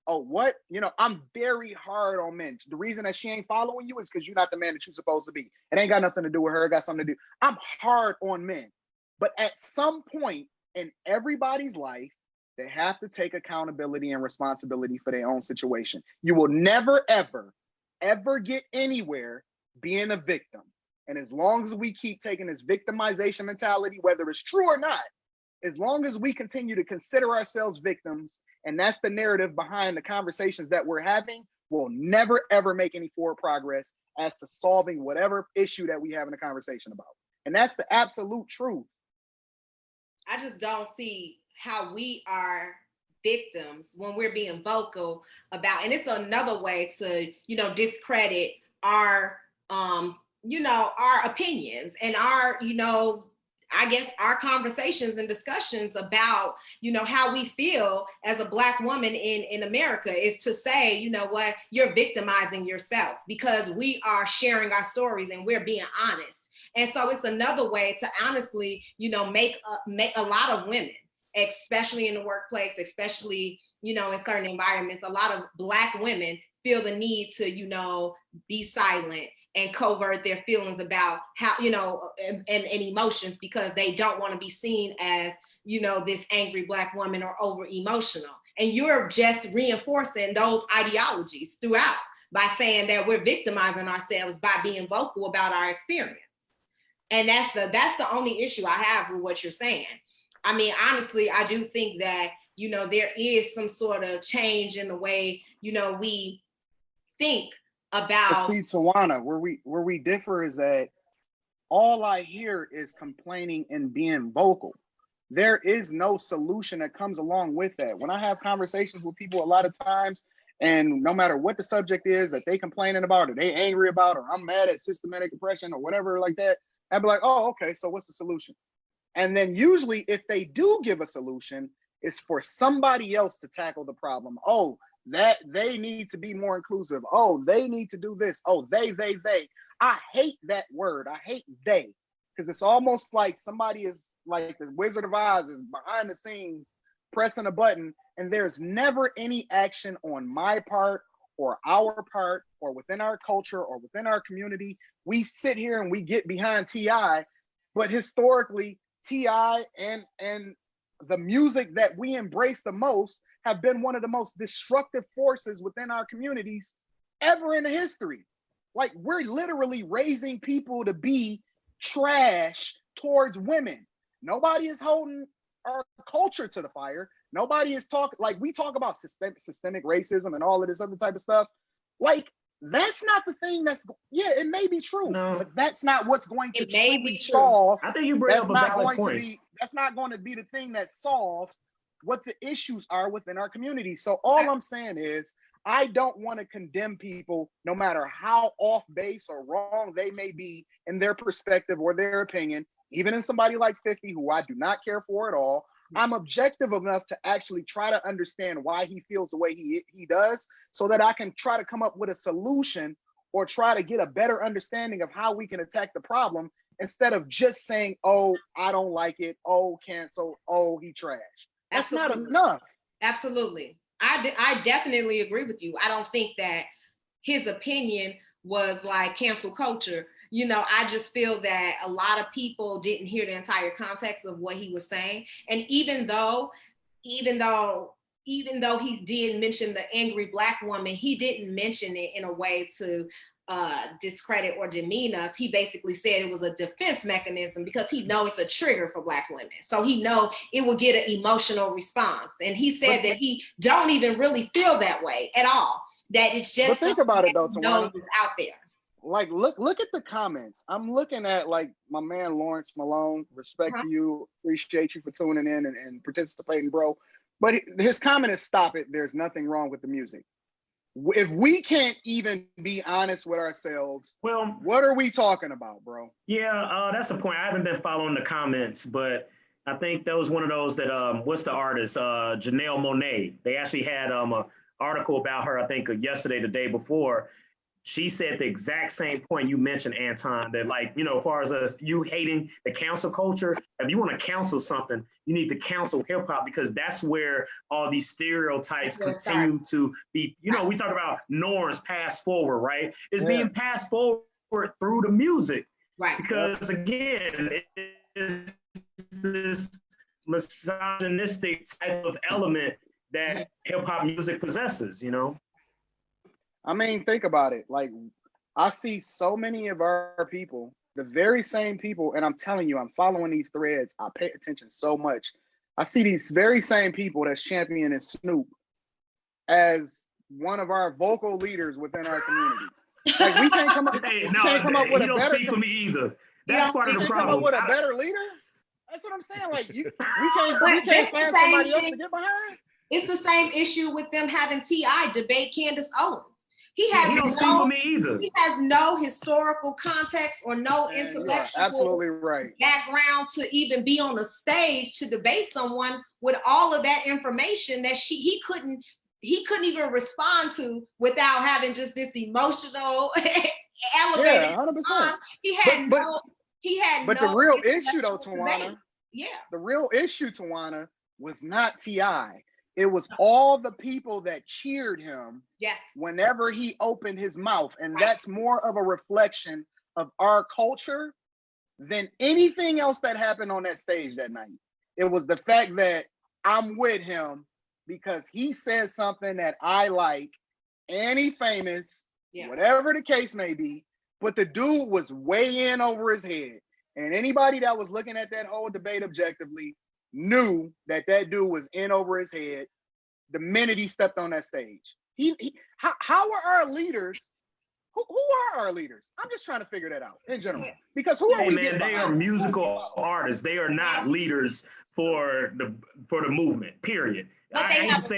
Oh, what? I'm very hard on men. The reason that she ain't following you is because you're not the man that you're supposed to be. It ain't got nothing to do with her. It got something to do. I'm hard on men. But at some point in everybody's life, they have to take accountability and responsibility for their own situation. You will never, ever, ever get anywhere being a victim. And as long as we keep taking this victimization mentality, whether it's true or not, as long as we continue to consider ourselves victims, and that's the narrative behind the conversations that we're having, we'll never, ever make any forward progress as to solving whatever issue that we have in a conversation about. And that's the absolute truth. I just don't see how we are victims when we're being vocal about, and it's another way to, discredit our, our opinions and our, I guess our conversations and discussions about, how we feel as a Black woman in America is to say, you know what, you're victimizing yourself because we are sharing our stories and we're being honest. And so it's another way to honestly, make a lot of women, especially in the workplace, especially, in certain environments, a lot of Black women feel the need to, be silent and covert their feelings about how, and emotions because they don't want to be seen as, this angry Black woman or over emotional. And you're just reinforcing those ideologies throughout by saying that we're victimizing ourselves by being vocal about our experience. And that's the only issue I have with what you're saying. I mean, honestly, I do think that, there is some sort of change in the way, we think about. But see, Tawana, where we differ is that all I hear is complaining and being vocal. There is no solution that comes along with that. When I have conversations with people a lot of times, and no matter what the subject is that they complaining about or they angry about, or I'm mad at systematic oppression or whatever like that, I'd be like, oh, okay, so what's the solution? And then usually if they do give a solution, it's for somebody else to tackle the problem. Oh, that they need to be more inclusive. Oh, they need to do this. Oh, they. I hate that word. I hate they, because it's almost like somebody is like the Wizard of Oz is behind the scenes pressing a button, and there's never any action on my part or our part or within our culture or within our community. We sit here and we get behind T.I., but historically, T.I. and the music that we embrace the most have been one of the most destructive forces within our communities ever in history. Like, we're literally raising people to be trash towards women. Nobody is holding our culture to the fire. Nobody is talking, like we talk about systemic racism and all of this other type of stuff. Like, that's not the thing it may be true, but that's not what's going to truly solve. I think you bring up a valid point. That's not going to be the thing that solves what the issues are within our community. So all I'm saying is, I don't want to condemn people no matter how off base or wrong they may be in their perspective or their opinion, even in somebody like 50, who I do not care for at all. I'm objective enough to actually try to understand why he feels the way he does, so that I can try to come up with a solution or try to get a better understanding of how we can attack the problem, instead of just saying, oh, I don't like it, oh, cancel, oh, he trash. That's not enough. Absolutely. I definitely agree with you. I don't think that his opinion was like cancel culture. I just feel that a lot of people didn't hear the entire context of what he was saying. And even though he did mention the angry Black woman, he didn't mention it in a way to discredit or demean us. He basically said it was a defense mechanism because he knows it's a trigger for Black women. So he know it will get an emotional response. And he said that he don't even really feel that way at all. That it's just, but think about it though, Tawana, out there. Like, look at the comments. I'm looking at, like, my man Lawrence Malone. Respect to you. Appreciate you for tuning in and participating, bro. But his comment is, stop it. There's nothing wrong with the music. If we can't even be honest with ourselves, well, what are we talking about, bro? Yeah, that's a point. I haven't been following the comments, but I think that was one of those that, what's the artist? Janelle Monáe. They actually had an article about her, I think, yesterday, the day before. She said the exact same point you mentioned, Anton, that, like, as far as you hating the cancel culture, if you want to cancel something, you need to cancel hip hop, because that's where all these stereotypes continue to be, we talk about norms passed forward, right? It's being passed forward through the music. Right. Because again, it's this misogynistic type of element that hip hop music possesses, I mean, think about it. Like, I see so many of our people, the very same people, and I'm telling you, I'm following these threads. I pay attention so much. I see these very same people that's championing Snoop as one of our vocal leaders within our community. Like, we can't come up, come up with a better. Speak for me either. That's part of the problem. Come up with a better leader. That's what I'm saying. Like, we can't find somebody else to get behind. It's the same issue with them having T.I. debate Candace Owens. He don't speak for me either. He has no historical context or no intellectual absolutely right. background to even be on the stage to debate someone with all of that information that he couldn't even respond to without having just this emotional elevated. Yeah, 100%. But the real issue though, Tawana. Yeah. The real issue, Tawana, was not T.I. It was all the people that cheered him whenever he opened his mouth. And that's more of a reflection of our culture than anything else that happened on that stage that night. It was the fact that I'm with him because he said something that I like, and he famous, whatever the case may be. But the dude was way in over his head. And anybody that was looking at that whole debate objectively knew that dude was in over his head the minute he stepped on that stage. How are our leaders? Who are our leaders? I'm just trying to figure that out in general. Because who are we? Man, they are musical artists. They are not leaders for the movement. Period. But they have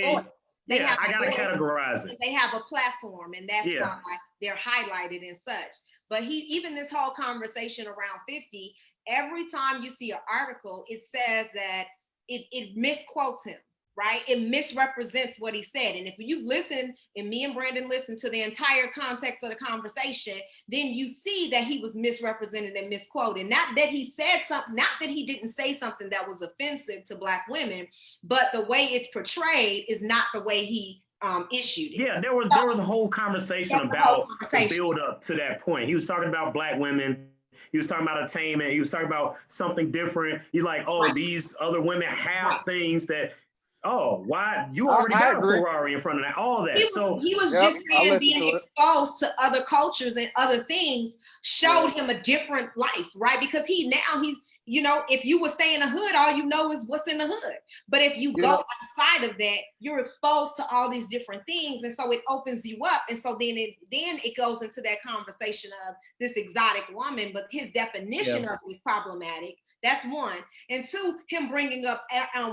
I gotta categorize it. They have a platform, and that's why they're highlighted and such. But even this whole conversation around 50, every time you see an article, it says that it misquotes him, right? It misrepresents what he said. And if you listen, and me and Brandon listen to the entire context of the conversation, then you see that he was misrepresented and misquoted. Not that he said something, not that he didn't say something that was offensive to Black women, but the way it's portrayed is not the way he issued it. Yeah, there was a whole conversation about the build up to that point. He was talking about Black women. He was talking about attainment. He was talking about something different. He's like, these other women have things that Oh, why? You already I got a agree. Ferrari in front of that, all that. He was Yep, just I saying listen being to it. exposed to other cultures and other things showed him a different life, right? Because he's you know, if you would stay in the hood, all you know is what's in the hood. But if you go outside of that, you're exposed to all these different things, and so it opens you up. And so then it goes into that conversation of this exotic woman, but his definition of it is problematic. That's one. And two, him bringing up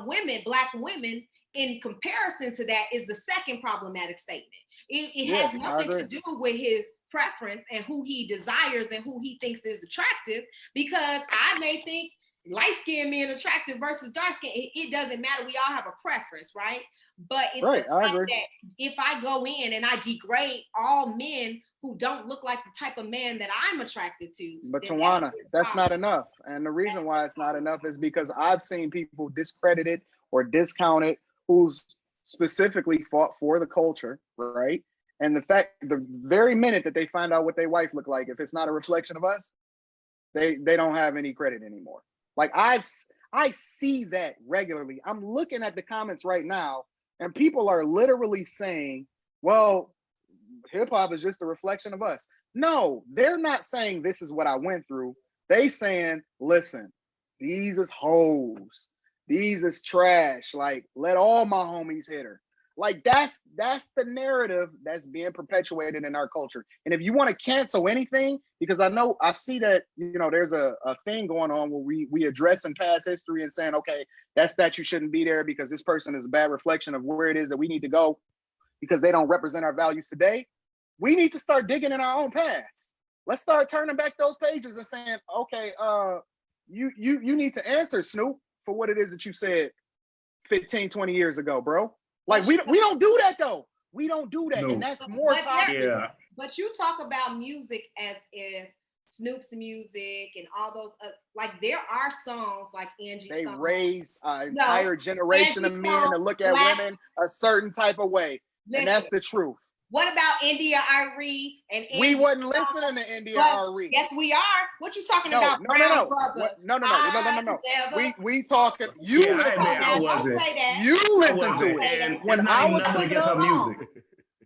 women, Black women, in comparison to that is the second problematic statement. It has nothing to do with his preference and who he desires and who he thinks is attractive, because I may think light-skinned men attractive versus dark-skinned. It doesn't matter. We all have a preference, right? But it's the fact that if I go in and I degrade all men who don't look like the type of man that I'm attracted to. But Tawana, that's not enough. And the reason why it's not enough is because I've seen people discredited or discounted who's specifically fought for the culture, right? And the very minute that they find out what their wife look like, if it's not a reflection of us, they don't have any credit anymore. Like I see that regularly. I'm looking at the comments right now, and people are literally saying, well, hip hop is just a reflection of us. No, they're not saying this is what I went through. They saying, listen, these is hoes. These is trash. Like, let all my homies hit her. Like, that's the narrative that's being perpetuated in our culture. And if you want to cancel anything, because I see that, you know, there's a thing going on where we address in past history and saying, okay, that statue shouldn't be there because this person is a bad reflection of where it is that we need to go because they don't represent our values today. We need to start digging in our own past. Let's start turning back those pages and saying, okay, you need to answer, Snoop, for what it is that you said 15, 20 years ago, bro. Like, we don't do that, though. We don't do that, and that's more toxic. Yeah. But you talk about music as if Snoop's music and all those, like, there are songs like Angie's They song. raised an entire generation of men to look at women a certain type of way, and that's the truth. What about India Arie and Angie? We wasn't listening to India Arie. Yes, we are. What you talking about? No. We talking. You listen. I wasn't. You listen to it. And when I was nothing against her music.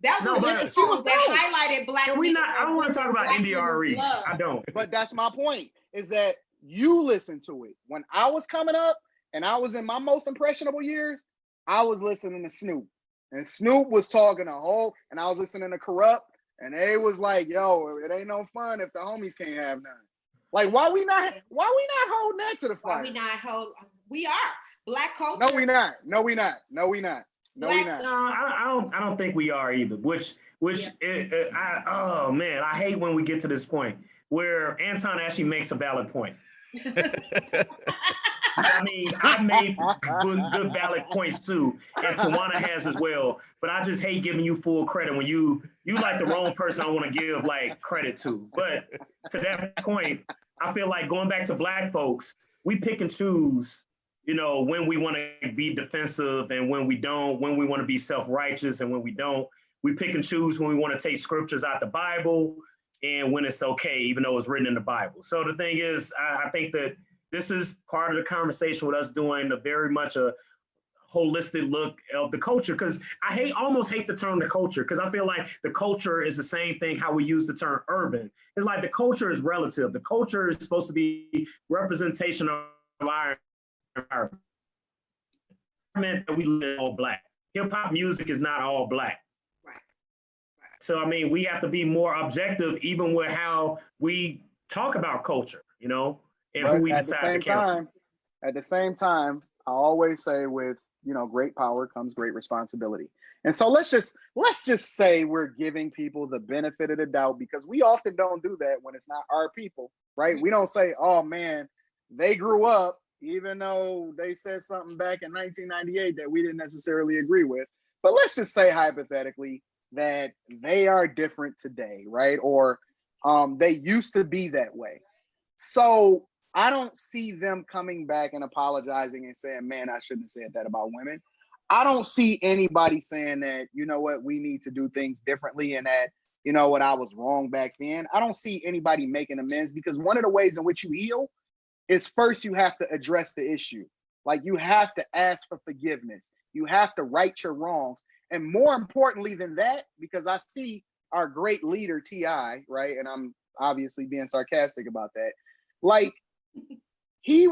That was the song that highlighted Black. Can we not? I don't want to talk about India Arie. I don't. But that's my point. Is that you listen to it. When I was coming up and I was in my most impressionable years, I was listening to Snoop. And Snoop was talking and I was listening to Corrupt, and they was like, yo, it ain't no fun if the homies can't have none. Like, why we not holding that to the fire? We are. Black culture. No, we not. I don't think we are either. Oh man, I hate when we get to this point where Anton actually makes a valid point. I mean, I made good valid points too, and Tawana has as well. But I just hate giving you full credit when you like the wrong person I want to give like credit to. But to that point, I feel like going back to Black folks, we pick and choose, you know, when we want to be defensive and when we don't, when we want to be self-righteous and when we don't. We pick and choose when we want to take scriptures out the Bible and when it's okay, even though it's written in the Bible. So the thing is, I think that this is part of the conversation with us doing very much a holistic look of the culture, because I almost hate the term the culture, because I feel like the culture is the same thing how we use the term urban. It's like the culture is relative. The culture is supposed to be representation of our environment that we live in all Black. Hip hop music is not all Black. Right. So, I mean, we have to be more objective even with how we talk about culture, you know? And who we decide to cancel. At the same time, I always say with, you know, great power comes great responsibility. And so let's just say we're giving people the benefit of the doubt, because we often don't do that when it's not our people, right? We don't say, oh man, they grew up, even though they said something back in 1998 that we didn't necessarily agree with. But let's just say hypothetically that they are different today, right? Or they used to be that way. So I don't see them coming back and apologizing and saying, man, I shouldn't have said that about women. I don't see anybody saying that, you know what, we need to do things differently and that, you know what, I was wrong back then. I don't see anybody making amends, because one of the ways in which you heal is first you have to address the issue. Like, you have to ask for forgiveness. You have to right your wrongs. And more importantly than that, because I see our great leader, T.I., right? And I'm obviously being sarcastic about that. Like, he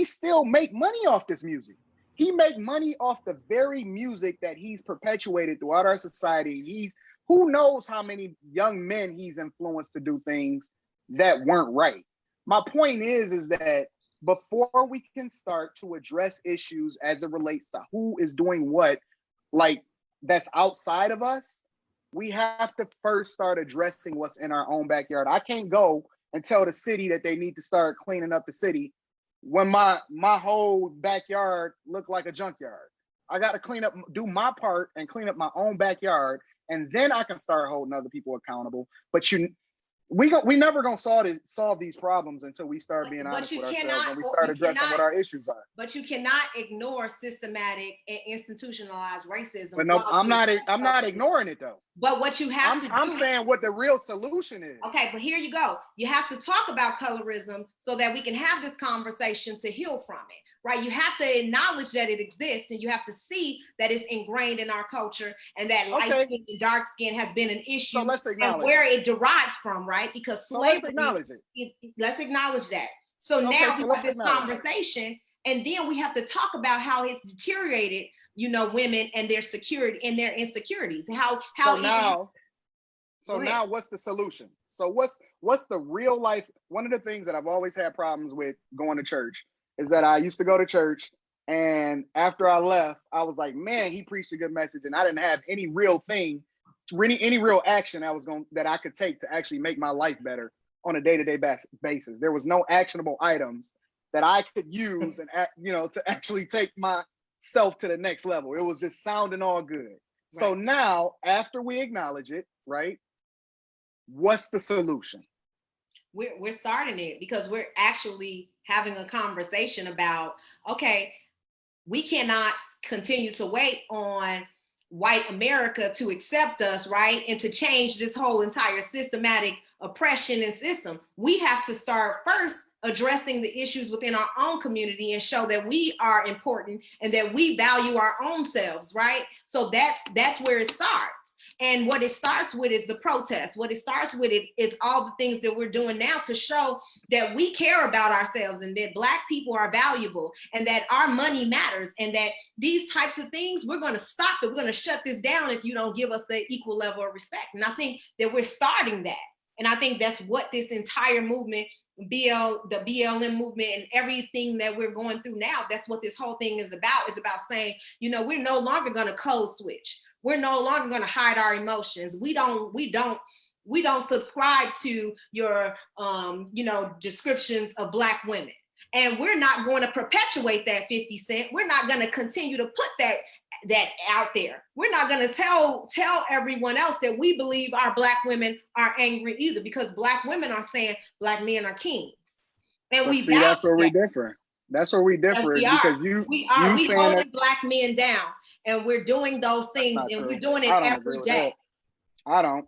still make money off this music. He make money off the very music that he's perpetuated throughout our society. Who knows how many young men he's influenced to do things that weren't right. My point is that before we can start to address issues as it relates to who is doing what, like that's outside of us, we have to first start addressing what's in our own backyard. I can't go and tell the city that they need to start cleaning up the city when my whole backyard look like a junkyard. I got to do my part and clean up my own backyard, and then I can start holding other people accountable. But we never gonna solve these problems until we start being honest with ourselves and we start addressing what our issues are. But you cannot ignore systematic and institutionalized racism. But no, I'm not ignoring it though. But what you have to do, I'm saying what the real solution is. Okay, but here you go. You have to talk about colorism so that we can have this conversation to heal from it, right? You have to acknowledge that it exists, and you have to see that it's ingrained in our culture, and that light skin and dark skin has been an issue, so let's acknowledge and where it derives from, right? Because slavery, let's acknowledge it. Let's acknage that. So now we have this conversation, and then we have to talk about how it's deteriorated, women and their security and their insecurities. So now what's the solution? So what's the real life? One of the things that I've always had problems with going to church is that I used to go to church, and after I left, I was like, man, he preached a good message, and I didn't have any real thing, any real action that I could take to actually make my life better on a day-to-day basis. There was no actionable items that I could use and to actually take myself to the next level. It was just sounding all good. Right. So now, after we acknowledge it, right, what's the solution? We're starting it because we're actually having a conversation about, okay, we cannot continue to wait on white America to accept us, right? And to change this whole entire systematic oppression and system. We have to start first addressing the issues within our own community and show that we are important and that we value our own selves, right? So that's where it starts. And what it starts with is the protest. What it starts with is all the things that we're doing now to show that we care about ourselves and that Black people are valuable and that our money matters and that these types of things, we're going to stop it. We're going to shut this down if you don't give us the equal level of respect. And I think that we're starting that. And I think that's what this entire movement, the BLM movement and everything that we're going through now, that's what this whole thing is about. It's about saying, we're no longer going to code switch. We're no longer going to hide our emotions. We don't subscribe to your, descriptions of Black women. And we're not going to perpetuate that 50 Cent. We're not going to continue to put that out there. We're not going to tell everyone else that we believe our Black women are angry either, because Black women are saying Black men are kings. And that's where we differ. That's where we differ because we holding Black men down. And we're doing those things, and we're doing it every day. I don't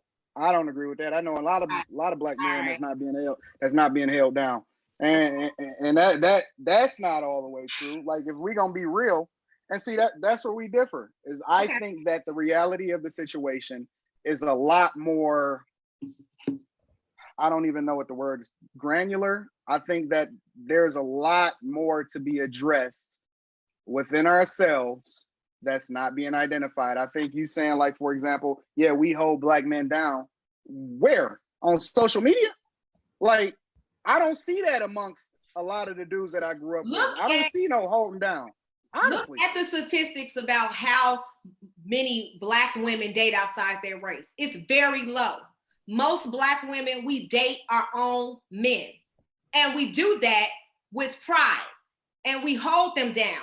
agree with that. I know a lot of Black men that's not being held down, and that's not all the way true. Like, if we're gonna be real, and see that's where we differ. Is I think that the reality of the situation is a lot more. I don't even know what the word is. Granular. I think that there's a lot more to be addressed within ourselves that's not being identified. I think you saying, like, for example, we hold Black men down. Where? On social media? Like, I don't see that amongst a lot of the dudes that I grew up with. I don't see no holding down. Honestly. Look at the statistics about how many Black women date outside their race. It's very low. Most Black women, we date our own men. And we do that with pride. And we hold them down.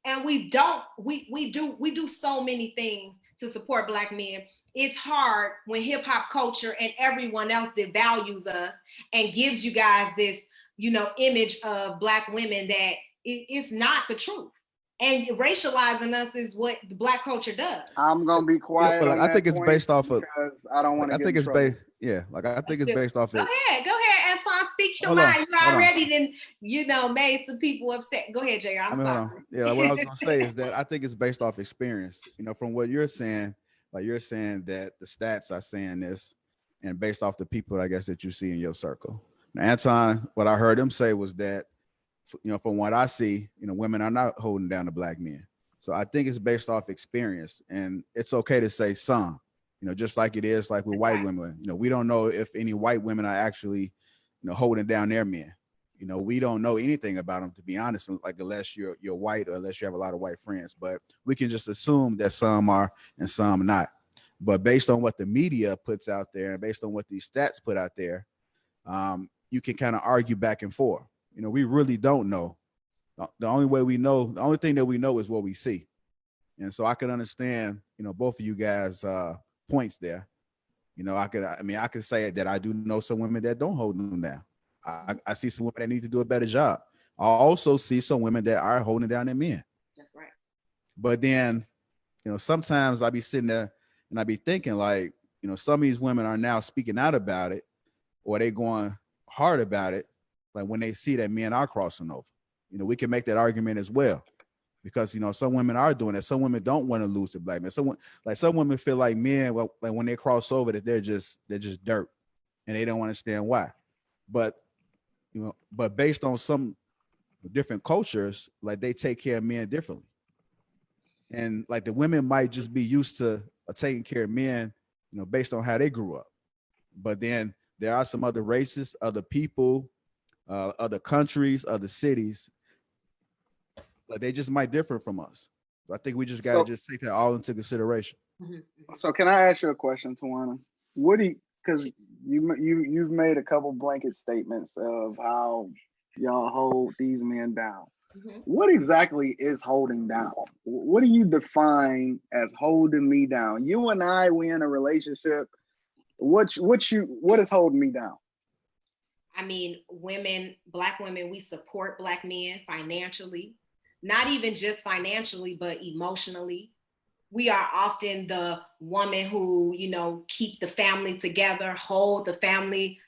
And we do so many things to support Black men. It's hard when hip hop culture and everyone else devalues us and gives you guys this, image of Black women that it's not the truth. And racializing us is what the Black culture does. I'm gonna be quiet. But I think it's based off of. Because I don't want to. I think it's based. Yeah, like I think it's based off. Go ahead, Antoine, speak your Hold on, mind. You hold on. already made some people upset. Go ahead, JR. I'm Hold sorry. on. Yeah, what I was gonna say is that I think it's based off experience. From what you're saying, like you're saying that the stats are saying this, and based off the people, I guess, that you see in your circle. Now, Anton, what I heard him say was that, from what I see, women are not holding down the black men. So I think it's based off experience, and it's okay to say some, just like it is like with white women. We don't know if any white women are actually, holding down their men. We don't know anything about them, to be honest, like unless you're white or unless you have a lot of white friends. But we can just assume that some are and some not. But based on what the media puts out there and based on what these stats put out there, you can kind of argue back and forth. We really don't know. The only thing that we know is what we see. And so I can understand, both of you guys' points there. I could say that I do know some women that don't hold them down. I see some women that need to do a better job. I also see some women that are holding down their men. That's right. But then, sometimes I be sitting there and I be thinking like, some of these women are now speaking out about it, or they going hard about it. Like when they see that men are crossing over, we can make that argument as well, because, some women are doing it. Some women don't want to lose to black men. Some women feel like men, like when they cross over, that they're just dirt, and they don't understand why. But based on some different cultures, like they take care of men differently. And like the women might just be used to taking care of men, based on how they grew up. But then there are some other races, other people, other countries, other cities, like they just might differ from us. I think we just got to just take that all into consideration. So can I ask you a question, Tawana? What do you, because you've made a couple blanket statements of how y'all hold these men down. What exactly is holding down? What do you define as holding me down? You and I, we in a relationship. What is holding me down? I mean, Black women, we support Black men financially, not even just financially, but emotionally. We are often the woman who, keep the family together, hold the family,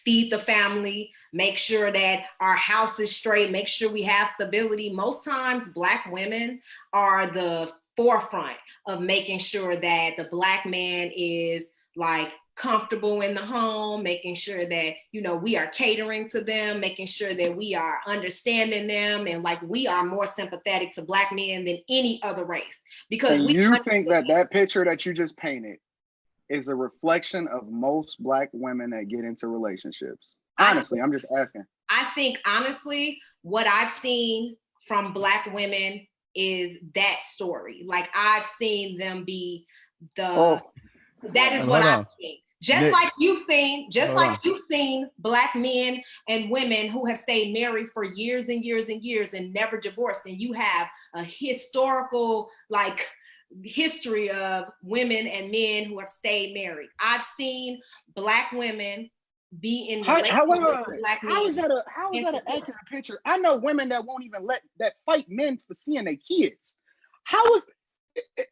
feed the family, make sure that our house is straight, make sure we have stability. Most times Black women are the forefront of making sure that the Black man is like comfortable in the home, making sure that, we are catering to them, making sure that we are understanding them. And like, we are more sympathetic to Black men than any other race. Because you think that picture that you just painted is a reflection of most Black women that get into relationships? Honestly, I'm just asking. I think honestly, what I've seen from Black women is that story. Like I've seen them be that is what I've seen. Just like you've seen Black men and women who have stayed married for years and years and years and never divorced. And you have a historical history of women and men who have stayed married. I've seen Black women be in relationships with Black men. How is that an accurate picture? I know women that won't even that fight men for seeing their kids.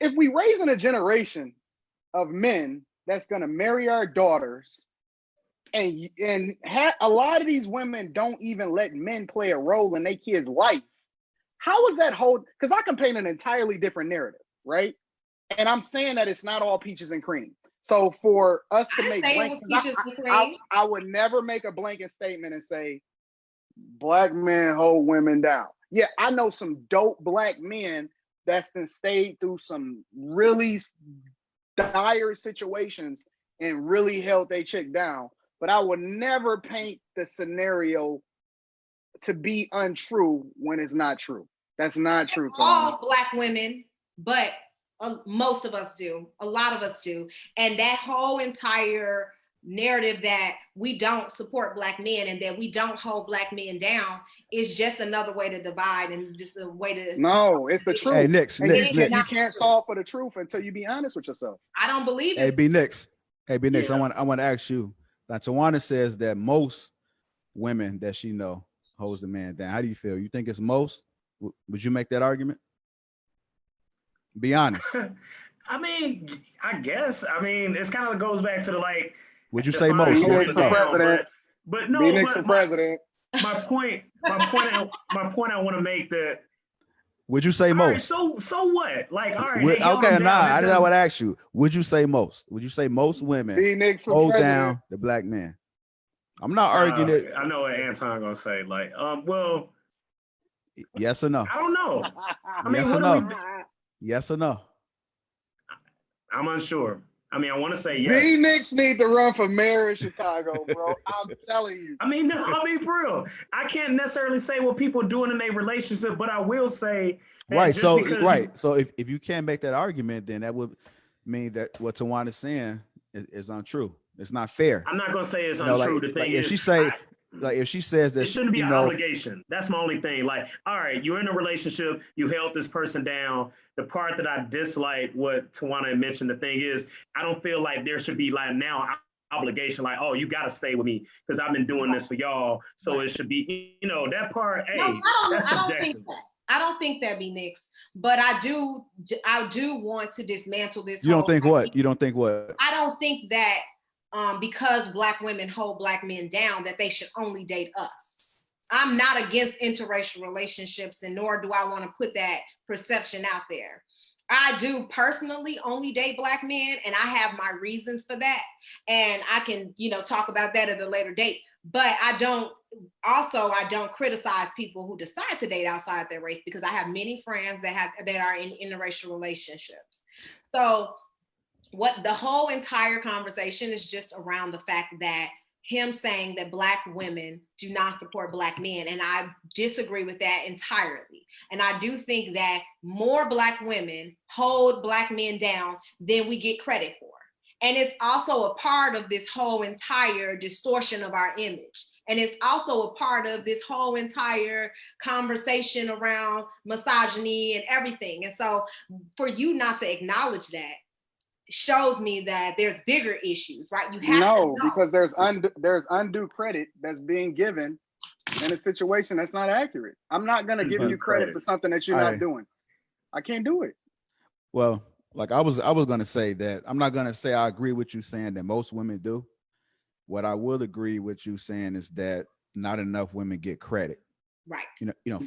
If we raising a generation of men that's gonna marry our daughters, and a lot of these women don't even let men play a role in their kids' life, how is that hold? Because I can paint an entirely different narrative, right? And I'm saying that it's not all peaches and cream. So for us to make I would never make a blanket statement and say Black men hold women down. Yeah, I know some dope Black men that's been stayed through some really dire situations and really held their chick down. But I would never paint the scenario to be untrue when it's not true. That's not true. All Black women, but most of us do. A lot of us do. And that whole entire narrative that we don't support Black men and that we don't hold Black men down is just another way to divide and just a way to. No, it's the truth. Hey, Nix. You can't solve for the truth until you be honest with yourself. I don't believe it. Hey, B Nix. I want to ask you. Now, Tawana says that most women that she know holds the man down. How do you feel? You think it's most? Would you make that argument? Be honest. I mean, I guess. I mean, it's kind of goes back to the like. Would you say most? Yes or no? But no, B Nix but for president. my point I want to make that. Would you say All right, most? so what? Like, all right, they held Okay, him nah, down. I did not want to ask you. Would you say most? Would you say most women B Nix for hold president. down the black man? I'm not arguing it. I know what Anton gonna say. Like, well, Yes or no? I don't know. I mean, Yes or what no? do we? Yes or no? I'm unsure. I mean, I want to say yes. B Nix need to run for mayor in Chicago, bro. I'm telling you. I mean, no, for real. I can't necessarily say what people are doing in a relationship, but I will say that Right. just because So if you can't make that argument, then that would mean that what Tawana is saying is untrue. It's not fair. I'm not gonna say it's You know, untrue. like, The thing if is, she say, like if she says that it shouldn't be you an know, obligation. That's my only thing. Like, all right, you're in a relationship, you held this person down. The part that I dislike what Tawana mentioned, the thing is, I don't feel like there should be like now obligation, like, oh, you gotta stay with me because I've been doing this for y'all. So it should be, you know, that part, hey, No, that's I don't subjective. think that. I don't think that be Nix, but I do want to dismantle this. you don't think what? You don't think what? I don't think that because black women hold black men down that they should only date us. I'm not against interracial relationships, and nor do I want to put that perception out there. I do personally only date black men, and I have my reasons for that. And I can, talk about that at a later date. But I don't criticize people who decide to date outside their race, because I have many friends that are in interracial relationships. So what the whole entire conversation is just around the fact that him saying that black women do not support black men. And I disagree with that entirely. And I do think that more black women hold black men down than we get credit for. And it's also a part of this whole entire distortion of our image. And it's also a part of this whole entire conversation around misogyny and everything. And so for you not to acknowledge that shows me that there's bigger issues, right? You have because there's undue credit that's being given in a situation that's not accurate. I'm not gonna give you credit for something that you're not doing. I can't do it. Well, like I was gonna say that I'm not gonna say I agree with you saying that most women do. What I will agree with you saying is that not enough women get credit, right?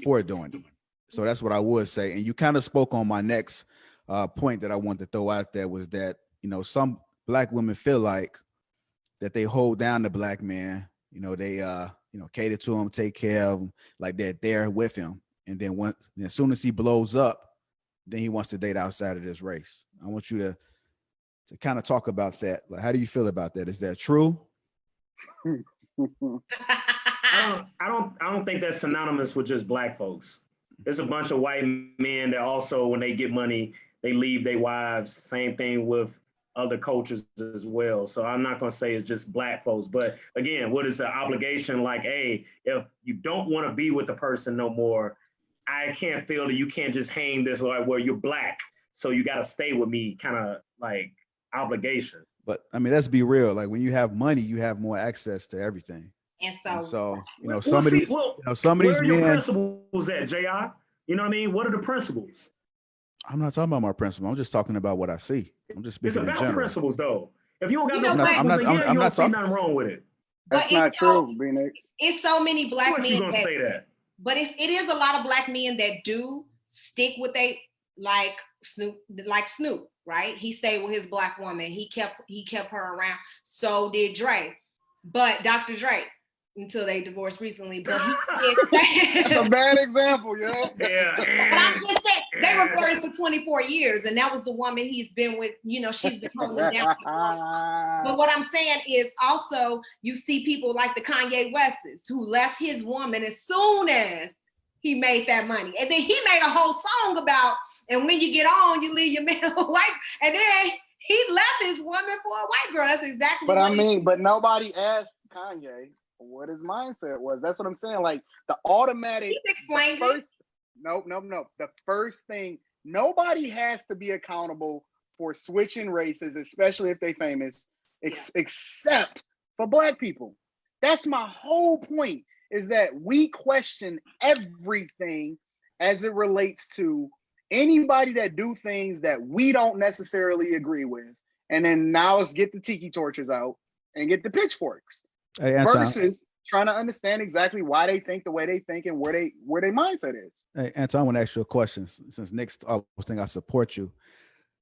For doing it. So that's what I would say. And you kind of spoke on my next point that I wanted to throw out there, was that, some black women feel like that they hold down the black man, they, cater to him, take care of him, like they're there with him. And then as soon as he blows up, then he wants to date outside of this race. I want you to kind of talk about that. Like, how do you feel about that? Is that true? I don't think that's synonymous with just black folks. There's a bunch of white men that also, when they get money, they leave their wives. Same thing with other cultures as well. So I'm not going to say it's just black folks. But again, what is the obligation? Like, hey, if you don't want to be with the person no more, I can't feel that you can't just hang this like where you're black, so you got to stay with me kind of like obligation. But I mean, let's be real. Like when you have money, you have more access to everything. And so some of these men. Your principles at JR? You know what I mean? What are the principles? I'm not talking about my principle. I'm just talking about what I see. I'm just speaking in general. It's about principles, though. If you don't got principles, you don't see nothing wrong with it. That's not true, B-Nix. It's so many black men. Of course you gonna say that. But it is a lot of black men that do stick with like Snoop, right? He stayed with his black woman. He kept her around. So did Dre. But Dr. Dre, until they divorced recently. But that's a bad example, yo. Yeah. But I'm just saying, they were married for 24 years, and that was the woman he's been with. She's been holding down. But what I'm saying is also you see people like the Kanye Wests who left his woman as soon as he made that money. And then he made a whole song about, and when you get on, you leave your man white. And then he left his woman for a white girl. That's exactly but nobody asked Kanye what his mindset was. That's what I'm saying. Like the automatic. He's explained it. No. The first thing, nobody has to be accountable for switching races, especially if they famous, except for black people. That's my whole point, is that we question everything as it relates to anybody that do things that we don't necessarily agree with. And then now let's get the tiki torches out and get the pitchforks. Hey, Anton, trying to understand exactly why they think the way they think and where their mindset is. Hey, Anton, I want to ask you a question. Since Nick's always saying I support you,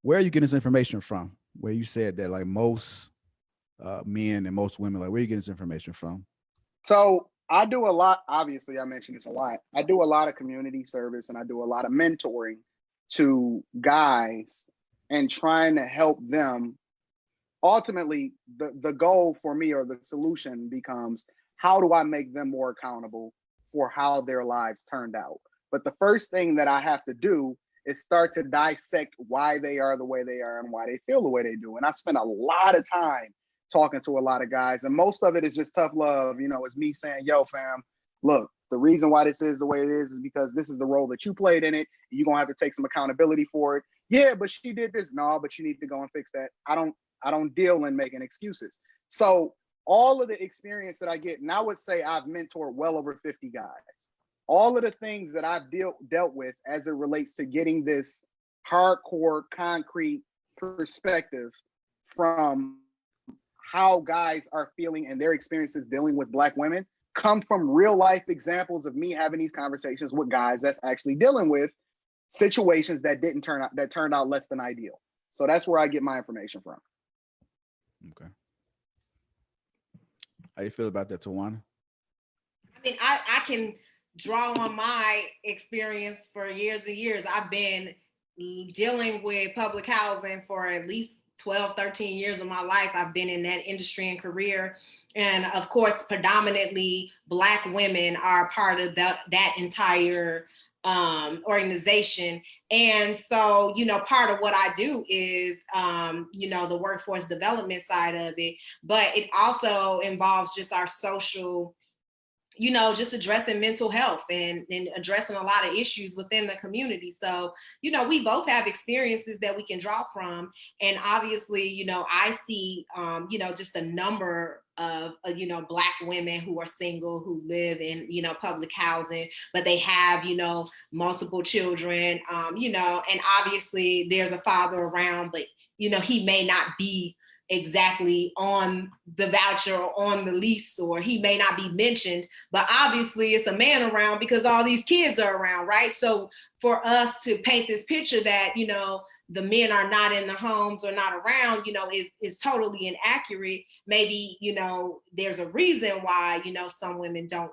where are you getting this information from? Where you said that like most men and most women, like where are you getting this information from? So I do a lot. Obviously, I mentioned this a lot. I do a lot of community service and I do a lot of mentoring to guys and trying to help them. Ultimately, the goal for me or the solution becomes, how do I make them more accountable for how their lives turned out? But the first thing that I have to do is start to dissect why they are the way they are and why they feel the way they do. And I spend a lot of time talking to a lot of guys, and most of it is just tough love. You know, it's me saying, yo, fam, look, the reason why this is the way it is because this is the role that you played in it. You're gonna have to take some accountability for it. Yeah, but she did this. No, but you need to go and fix that. I don't deal in making excuses. So all of the experience that I get, and I would say I've mentored well over 50 guys. All of the things that I've dealt with as it relates to getting this hardcore, concrete perspective from how guys are feeling and their experiences dealing with Black women come from real life examples of me having these conversations with guys that's actually dealing with situations that turned out less than ideal. So that's where I get my information from. Okay. How you feel about that, Tawana? I mean, I can draw on my experience for years and years. I've been dealing with public housing for at least 12, 13 years of my life. I've been in that industry and career. And of course, predominantly Black women are part of that entire organization. And so, you know, part of what I do is, you know, the workforce development side of it, but it also involves just our social, you know, just addressing mental health and addressing a lot of issues within the community. So, you know, we both have experiences that we can draw from. And obviously, you know, I see, you know, just a number of, you know, Black women who are single, who live in, you know, public housing, but they have, you know, multiple children, you know, and obviously there's a father around, but, you know, he may not be exactly on the voucher or on the lease, or he may not be mentioned, but obviously it's a man around because all these kids are around, right? So for us to paint this picture that, you know, the men are not in the homes or not around, you know, is totally inaccurate. Maybe, you know, there's a reason why, you know, some women don't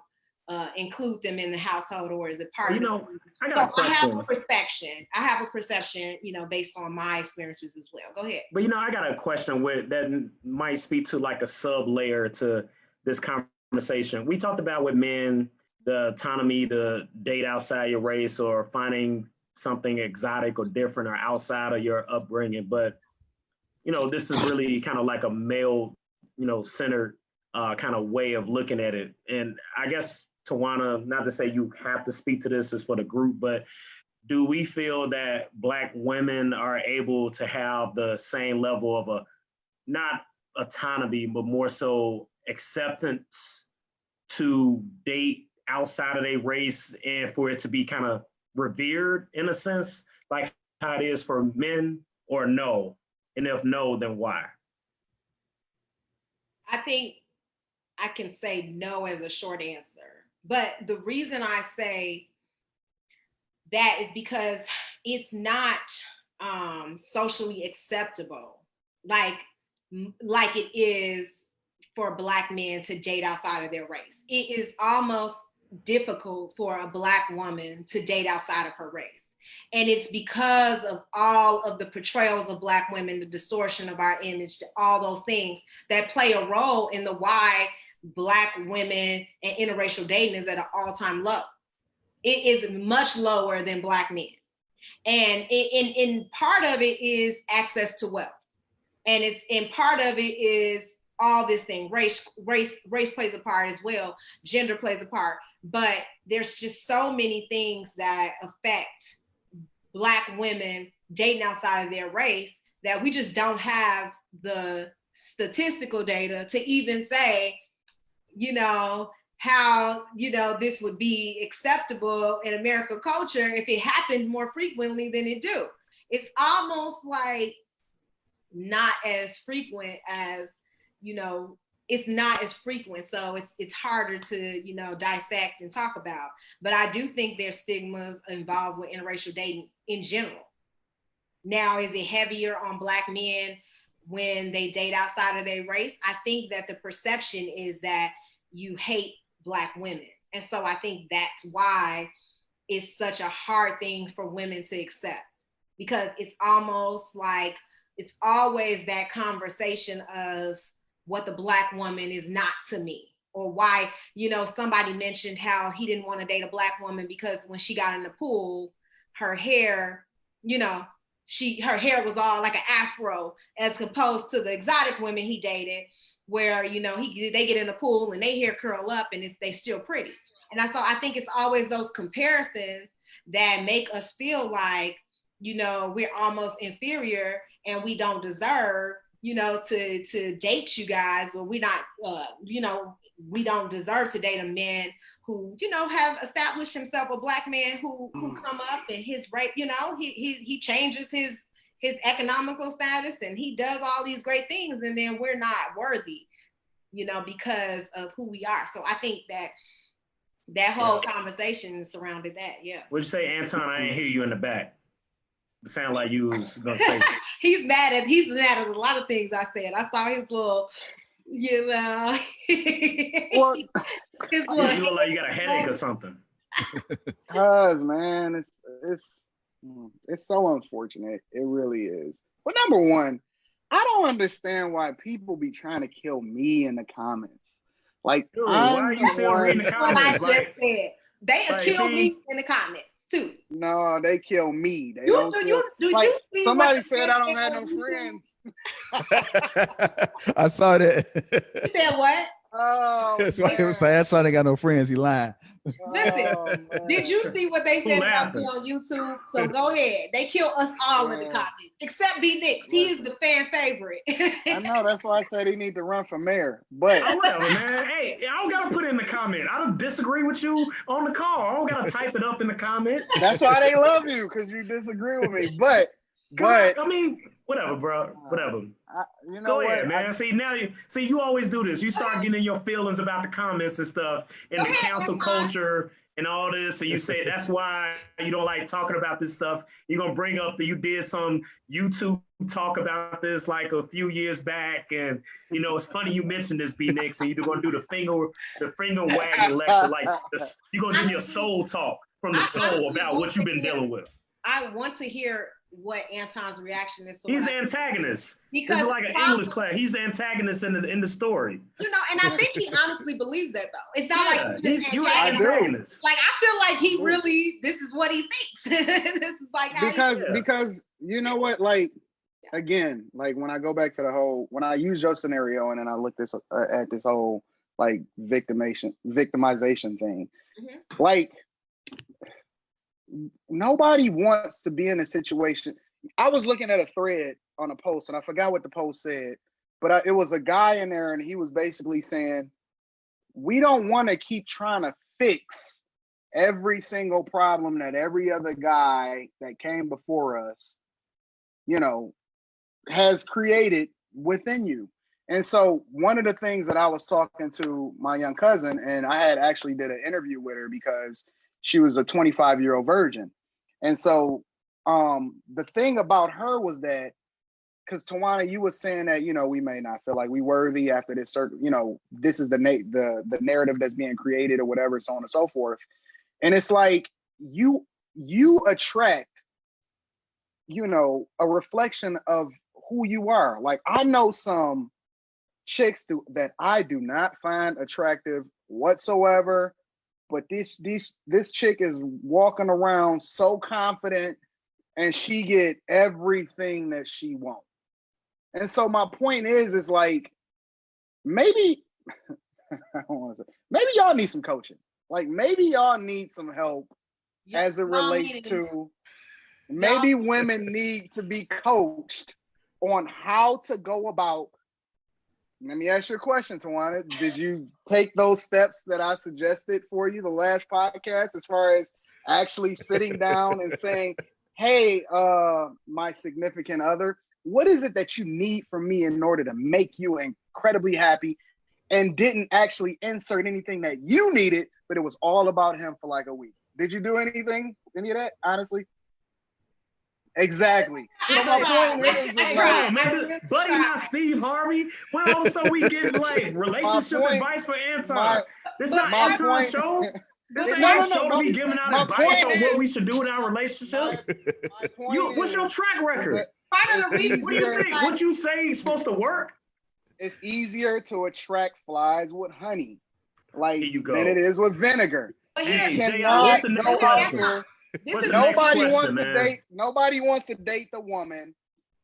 include them in the household, or is it part You of know, I so got a I have question. a perception. I have a perception, you know, based on my experiences as well. Go ahead. But you know, I got a question that might speak to like a sub layer to this conversation. We talked about with men the autonomy to date outside your race or finding something exotic or different or outside of your upbringing. But you know, this is really kind of like a male, you know, centered kind of way of looking at it. And I guess Tawana, not to say you have to speak to this, is for the group, but do we feel that Black women are able to have the same level of not autonomy, but more so acceptance to date outside of their race and for it to be kind of revered in a sense, like how it is for men, or no? And if no, then why? I think I can say no as a short answer. But the reason I say that is because it's not socially acceptable like it is for Black men to date outside of their race. It is almost difficult for a Black woman to date outside of her race. And it's because of all of the portrayals of Black women, the distortion of our image, all those things that play a role in the why Black women and interracial dating is at an all-time low. It is much lower than Black men. And in part of it is access to wealth. And part of it is all this thing. Race plays a part as well. Gender plays a part. But there's just so many things that affect Black women dating outside of their race that we just don't have the statistical data to even say, you know, how, you know, this would be acceptable in American culture if it happened more frequently than it do. It's almost like not as frequent as, you know, it's not as frequent, so it's harder to, you know, dissect and talk about. But I do think there's stigmas involved with interracial dating in general. Now, is it heavier on Black men when they date outside of their race? I think that the perception is that you hate Black women. And so I think that's why it's such a hard thing for women to accept, because it's almost like it's always that conversation of what the Black woman is not to me, or why, you know, somebody mentioned how he didn't want to date a Black woman because when she got in the pool, her hair, you know, her hair was all like an afro, as opposed to the exotic women he dated, where, you know, they get in the pool and they hair curl up and they still pretty. And so I think it's always those comparisons that make us feel like, you know, we're almost inferior and we don't deserve, you know, to date you guys, or we not, you know, we don't deserve to date a man who, you know, have established himself, a Black man who come up and his rate, you know, he changes his economical status and he does all these great things, and then we're not worthy, you know, because of who we are. So I think that whole conversation surrounded that. Yeah. What'd you say, Anton? I didn't hear you in the back. It sounded like you was gonna say something. He's mad at a lot of things I said. I saw his little, you know, Well, his You look like you got a headache or something. Cause man, it's so unfortunate. It really is. But number one, I don't understand why people be trying to kill me in the comments. Like, Dude, why are you still reading the what I comments? just Like, said. They kill me in the comments too. No, they kill me. They don't kill. Like, you see somebody what said I don't said have no friends. I saw that. You said what? Oh, That's why he was saying that son ain't got no friends. He lying. Listen, did you see what they said about me on YouTube? So go ahead. They kill us all in the comments, except B Nix. He is the fan favorite. I know. That's why I said he need to run for mayor. But whatever, man. Hey, I don't gotta put it in the comment. I don't disagree with you on the call. I don't gotta type it up in the comment. that's why they love you, because you disagree with me. But I mean, whatever, bro. Whatever. You know Go what? ahead, man. You always do this. You start getting in your feelings about the comments and stuff and the cancel culture and all this, and you say that's why you don't like talking about this stuff. You're gonna bring up that you did some YouTube talk about this like a few years back, and you know it's funny you mentioned this, B Nix, and you're gonna do the finger wagging lecture, like you're gonna give me a soul talk from the soul about what you've been dealing with. I want to hear what Anton's reaction is. He's the antagonist. Because this is like an English class. He's the antagonist in the story. You know, and I think he honestly believes that though. It's not like you're the antagonist. Like I feel like he really, this is what he thinks. This is like how because you know what, like again, like when I go back to when I use your scenario and then I look at this whole like victimization thing, like nobody wants to be in a situation. I was looking at a thread on a post and I forgot what the post said, but it was a guy in there and he was basically saying, we don't want to keep trying to fix every single problem that every other guy that came before us, you know, has created within you. And so one of the things that I was talking to my young cousin, and I had actually did an interview with her because she was a 25-year-old virgin. And so the thing about her was that, because Tawana, you were saying that, you know, we may not feel like we worthy after this certain, you know, this is the narrative that's being created or whatever, so on and so forth. And it's like you attract, you know, a reflection of who you are. Like I know some chicks that I do not find attractive whatsoever. But this chick is walking around so confident and she get everything that she wants. And so my point is like, maybe, maybe y'all need some coaching. Like maybe y'all need some help as it relates to, maybe women need to be coached on how to go about. Let me ask you a question, Tawana. Did you take those steps that I suggested for you the last podcast as far as actually sitting down and saying, hey, my significant other, what is it that you need from me in order to make you incredibly happy and didn't actually insert anything that you needed, but it was all about him for like a week. Did you do anything? Any of that? Honestly? Exactly. So my point is Hey, like, come on, man. Buddy, not Steve Harvey. When all of a sudden we get like relationship point- advice for Anton. my- This not my Anton's point- show. This ain't No, his show to my- be giving my out advice point on what is- we should do in our relationship. my point What's your is track record? that Part of the reason What do you think? What you say is supposed to work? it's easier to attract flies with honey, like Here you go. than it is with vinegar. But You here, Hey, cannot JL, what's the go next out question? here. this What's is the next Nobody question, wants man? to date. Nobody wants to date the woman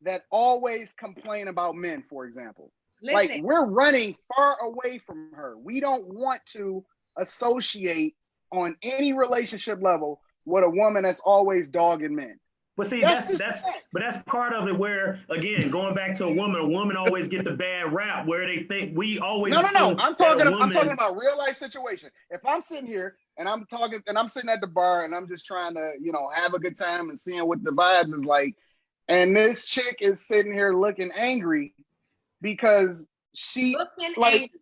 that always complain about men, for example. listen. Like we're running far away from her. We don't want to associate on any relationship level with a woman that's always dogging men. But see, That's that's just that's part of it. Where again, going back to a woman always get the bad rap where they think we always. No. assume I'm that a talking woman- about real life situation. If I'm sitting here and I'm talking and I'm sitting at the bar and I'm just trying to, have a good time and seeing what the vibes is like, and this chick is sitting here looking angry because she Looking like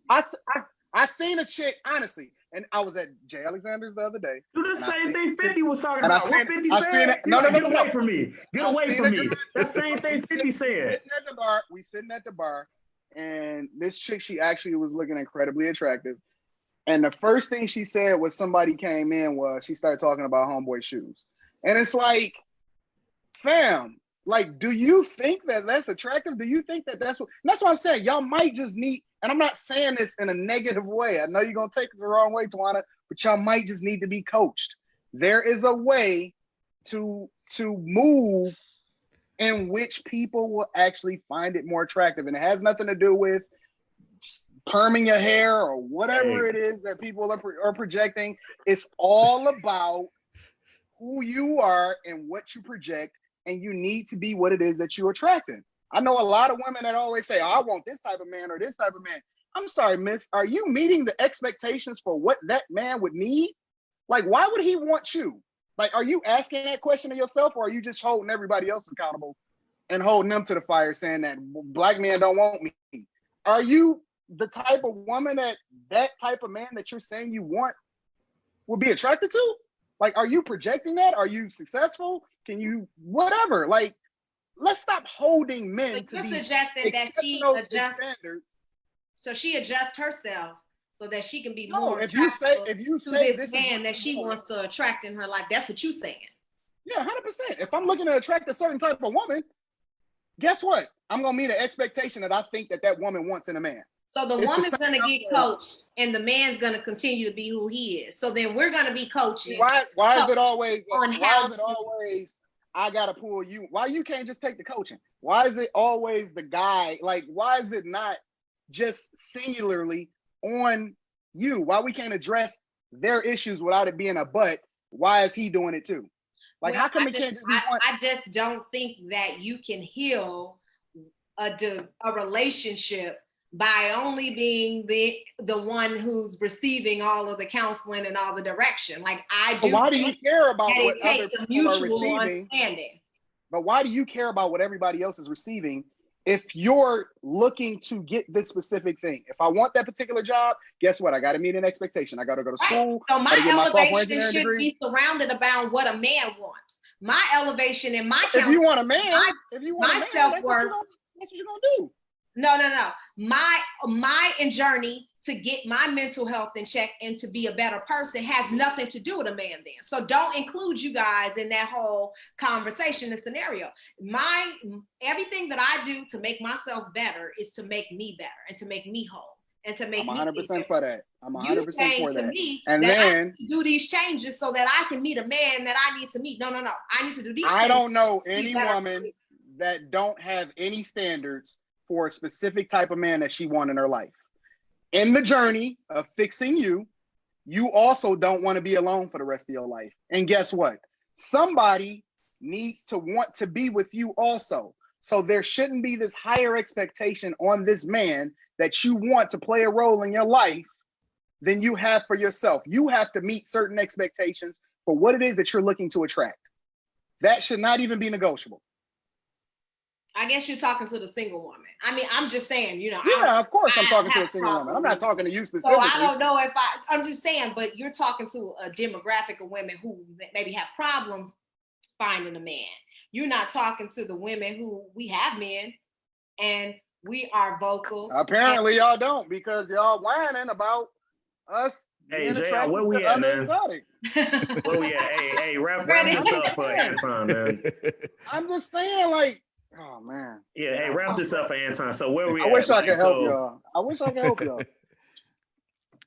I seen a chick honestly, and I was at Jay Alexander's the other day. Do the and I same seen- thing 50 was talking and I about. What seen- 50 I said? seen it. No, Get no. away from me. Get I away seen from a me. girl- That same thing 50 said. Sitting at the bar, we sitting at the bar, and this chick, she actually was looking incredibly attractive. And the first thing she said was somebody came in was she started talking about homeboy shoes. And it's like, fam, like, do you think that that's attractive? Do you think that that's what I'm saying? Y'all might just need, and I'm not saying this in a negative way. I know you're going to take it the wrong way, Tawana, but y'all might just need to be coached. There is a way to move in which people will actually find it more attractive. And it has nothing to do with perming your hair or whatever it is that people are projecting. It's all about who you are and what you project, and you need to be what it is that you're attracting. I know a lot of women that always say, oh, I want this type of man or this type of man. I'm sorry, miss, are you meeting the expectations for what that man would need? Like, why would he want you? Like, are you asking that question of yourself, or are you just holding everybody else accountable and holding them to the fire saying that black men don't want me? Are you the type of woman that type of man that you're saying you want would be attracted to? Like, are you projecting that? Are you successful? Can you, whatever? Like, let's stop holding men So to you're these suggesting that she exceptional adjusts, standards. so she adjusts herself so that she can be No, more if you say attractable this this is man what that she I'm doing, wants to attract in her life. That's what you saying. yeah, 100%. If I'm looking to attract a certain type of woman, guess what? I'm gonna meet an expectation that I think that woman wants in a man. So the It's the woman's same gonna get way. coached, and the man's gonna continue to be who he is. So then we're gonna be coaching. Why is it always On why how is it always I gotta pull you? Why you can't just take the coaching? Why is it always the guy? Like, why is it not just singularly on you? Why we can't address their issues without it being a but? Why is he doing it too? Like, Well, how come it can't just be one? I just don't think that you can heal a relationship by only being the one who's receiving all of the counseling and all the direction. Like, I do. But why do you care about that what it other takes a people are mutual receiving? understanding. But why do you care about what everybody else is receiving if you're looking to get this specific thing? If I want that particular job, guess what? I got to meet an expectation. I got to go to school. So my gotta get my software elevation engineering should degree. be surrounded about what a man wants. My elevation and my If you want a man, my if you want a man, that's self-worth. what you're gonna do. No. My journey to get my mental health in check and to be a better person has nothing to do with a man then. So don't include you guys in that whole conversation and scenario. Everything that I do to make myself better is to make me better and to make me whole and to make I'm me 100% for that. I'm 100% for saying to that. me And that I then need to do these changes so that I can meet a man that I need to meet. No. I need to do these I changes. don't know be any better. woman that don't have any standards for a specific type of man that she wants in her life. In the journey of fixing you, you also don't want to be alone for the rest of your life. And guess what? Somebody needs to want to be with you also. So there shouldn't be this higher expectation on this man that you want to play a role in your life than you have for yourself. You have to meet certain expectations for what it is that you're looking to attract. That should not even be negotiable. I guess you're talking to the single woman. I mean, I'm just saying, you know. Yeah, of course I'm talking to a have single woman. I'm not talking to you So specifically. I don't know if I'm just saying, but you're talking to a demographic of women who maybe have problems finding a man. You're not talking to the women who we have men and we are vocal. Apparently y'all don't, because y'all whining about us Hey, being JR, attracted where to we at, other man? exotic. Where we at? Hey, wrap Ready? this up for Anton, man. I'm just saying, like, oh man. Yeah, hey, wrap this up for Anton. So where we I at? wish I Like, could help so- y'all. I wish I could help y'all.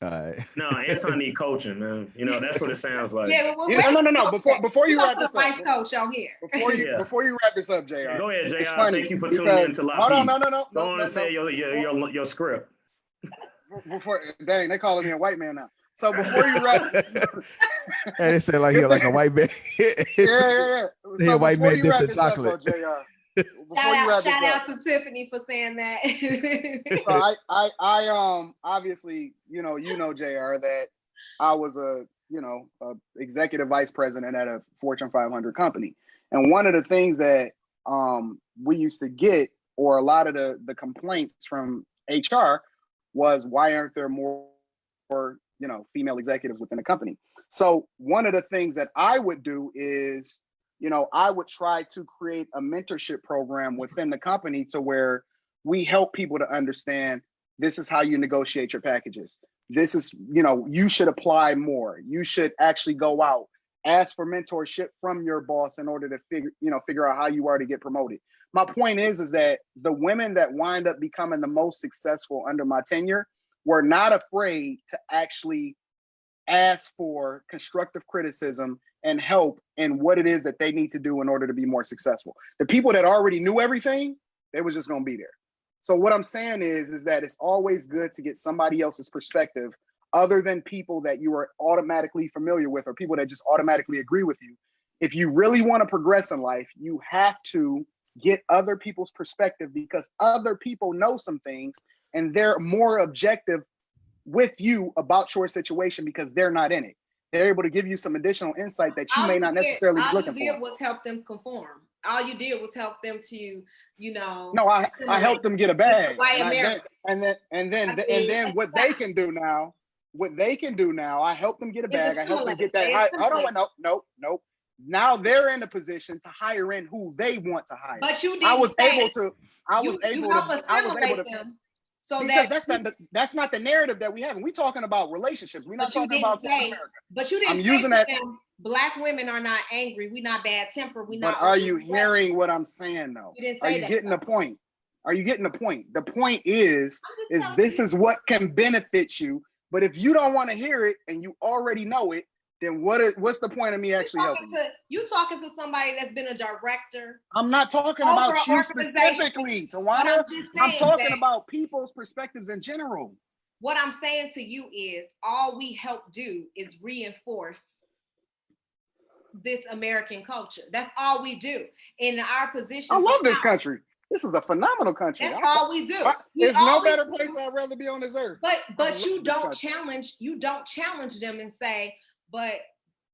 All right. No, Anton need coaching, man. You know, that's what it sounds like. Yeah, No. Before you wrap this life up, coach on here. before you wrap this up, Jr. Yeah, go ahead, JR. It's funny Thank you for tuning in to Lapeef. hold on, no. Go on and say your script. Before, dang, they calling me a white man now. So before you wrap, And they say like he like a white man. yeah. He So a white before man you dipped wrap in this up, chocolate. though, Jr. Before you wrap this Shout up, out to Tiffany for saying that. so I obviously you know JR, that I was a executive vice president at a Fortune 500 company, and one of the things that we used to get, or a lot of the complaints from HR, was why aren't there more female executives within the company? So one of the things that I would do is, I would try to create a mentorship program within the company to where we help people to understand this is how you negotiate your packages. This is, you should apply more. You should actually go out, ask for mentorship from your boss in order to figure out how you are to get promoted. My point is that the women that wind up becoming the most successful under my tenure were not afraid to actually ask for constructive criticism and help in what it is that they need to do in order to be more successful. The people that already knew everything, they was just going to be there. So what I'm saying is that it's always good to get somebody else's perspective other than people that you are automatically familiar with or people that just automatically agree with you. If you really want to progress in life, you have to get other people's perspective, because other people know some things and they're more objective with you about your situation because they're not in it. They're able to give you some additional insight that you may not necessarily be looking for. All you did was help them conform. All you did was help them to, No, I helped them get a bag. And then what they can do now, I help them get a bag. I help them get that. Hold on, nope. Now they're in a position to hire in who they want to hire. But you didn't. I was able to. Them. So that's not the narrative that we have. And we talking about relationships. We're not talking about America. But you didn't. I'm using that. Black women are not angry. We're not bad tempered. But are you hearing what I'm saying though? Are you getting the point? Are you getting the point? The point is this is what can benefit you. But if you don't want to hear it and you already know it, then what's the point of me actually helping you? You talking to somebody that's been a director. I'm not talking about you specifically, Tawana. I'm talking about people's perspectives in general. What I'm saying to you is all we help do is reinforce this American culture. That's all we do. In our position. I love this country. This is a phenomenal country. That's all we do. There's no better place I'd rather be on this earth. But you don't challenge them and say, but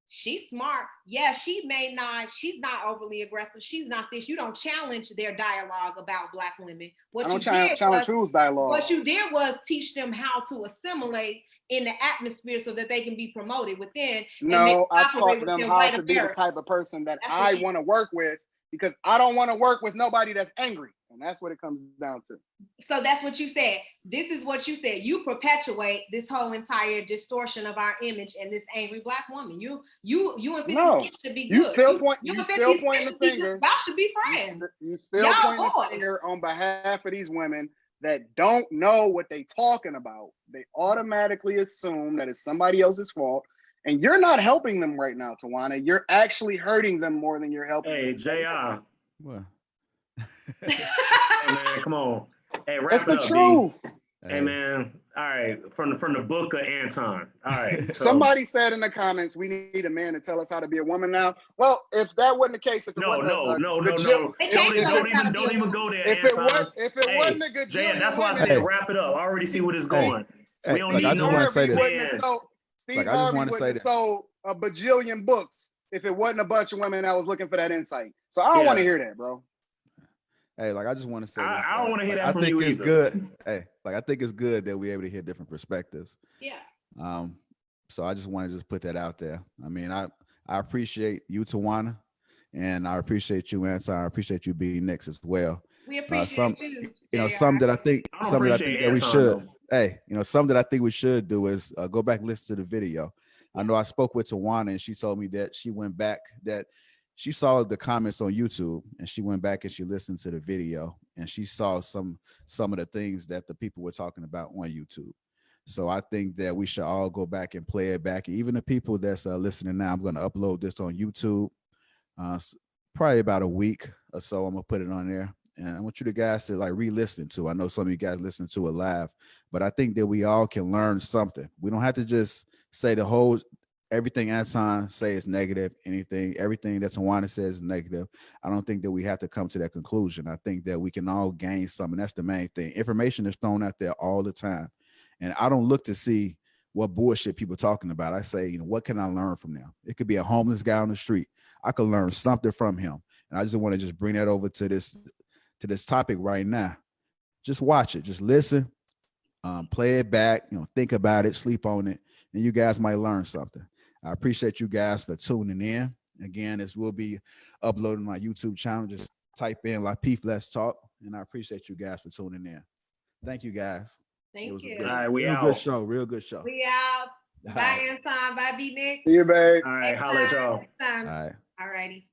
she's smart. Yeah, she's not overly aggressive. She's not this. You don't challenge their dialogue about Black women. I don't challenge whose dialogue. What you did was teach them how to assimilate in the atmosphere so that they can be promoted within. No, I taught them how to be the type of person that I want to work with, because I don't want to work with nobody that's angry. And that's what it comes down to. So that's what you said. This is what you said. You perpetuate this whole entire distortion of our image and this angry Black woman. You and 50 Cent should be good. You still pointing the finger. Y'all should be friends. You still pointing the finger on behalf of these women that don't know what they talking about. They automatically assume that it's somebody else's fault. And you're not helping them right now, Tawana. You're actually hurting them more than you're helping them. Hey, JR. What? Hey man, come on. Hey, wrap it up, the truth. Hey man. All right, from the book of Anton. All right. So. Somebody said in the comments, we need a man to tell us how to be a woman now. Well, if that wasn't the case, No. Don't even go there. If Anton. it wasn't a good Jay, that's why I said wrap it up. I already see what it's going. We don't need I just want to say this. Steve Harvey wouldn't have sold a bajillion books if it wasn't a bunch of women that was looking for that insight. So I don't want to hear that, bro. Hey, like I just want to say this. I don't want to hear that I from think you it's either. good. Hey, like I think it's good that we're able to hear different perspectives. Yeah. So I just want to just put that out there. I mean, I appreciate you, Tawana, and I appreciate you, Anton. I appreciate you being next as well. We appreciate you. Some that I think, I don't appreciate that we Anton, should. though. Hey, some that I think we should do is go back and listen to the video. I know I spoke with Tawana and she told me that she went back, that she saw the comments on YouTube and she went back and she listened to the video and she saw some of the things that the people were talking about on YouTube. So I think that we should all go back and play it back. Even the people that's listening now, I'm going to upload this on YouTube. Probably about a week or so. I'm gonna put it on there, and I want you guys to like re-listen to. I know some of you guys listen to it live, but I think that we all can learn something. We don't have to just say the whole everything Anton say is negative. Everything that Tawana says is negative. I don't think that we have to come to that conclusion. I think that we can all gain something. That's the main thing. Information is thrown out there all the time, and I don't look to see what bullshit people talking about. I say, what can I learn from them? It could be a homeless guy on the street. I could learn something from him. And I just want to just bring that over to this topic right now. Just watch it, just listen, play it back, think about it, sleep on it, and you guys might learn something. I appreciate you guys for tuning in. Again, this will be uploaded on my YouTube channel. Just type in Lapeef Let's Talk. And I appreciate you guys for tuning in. Thank you guys. Thank you. All right, we real out. good show. Real good show. We out. Bye, Anton. Bye, B Nick. See you, babe. All right, holla at y'all. Next time. All right. All righty.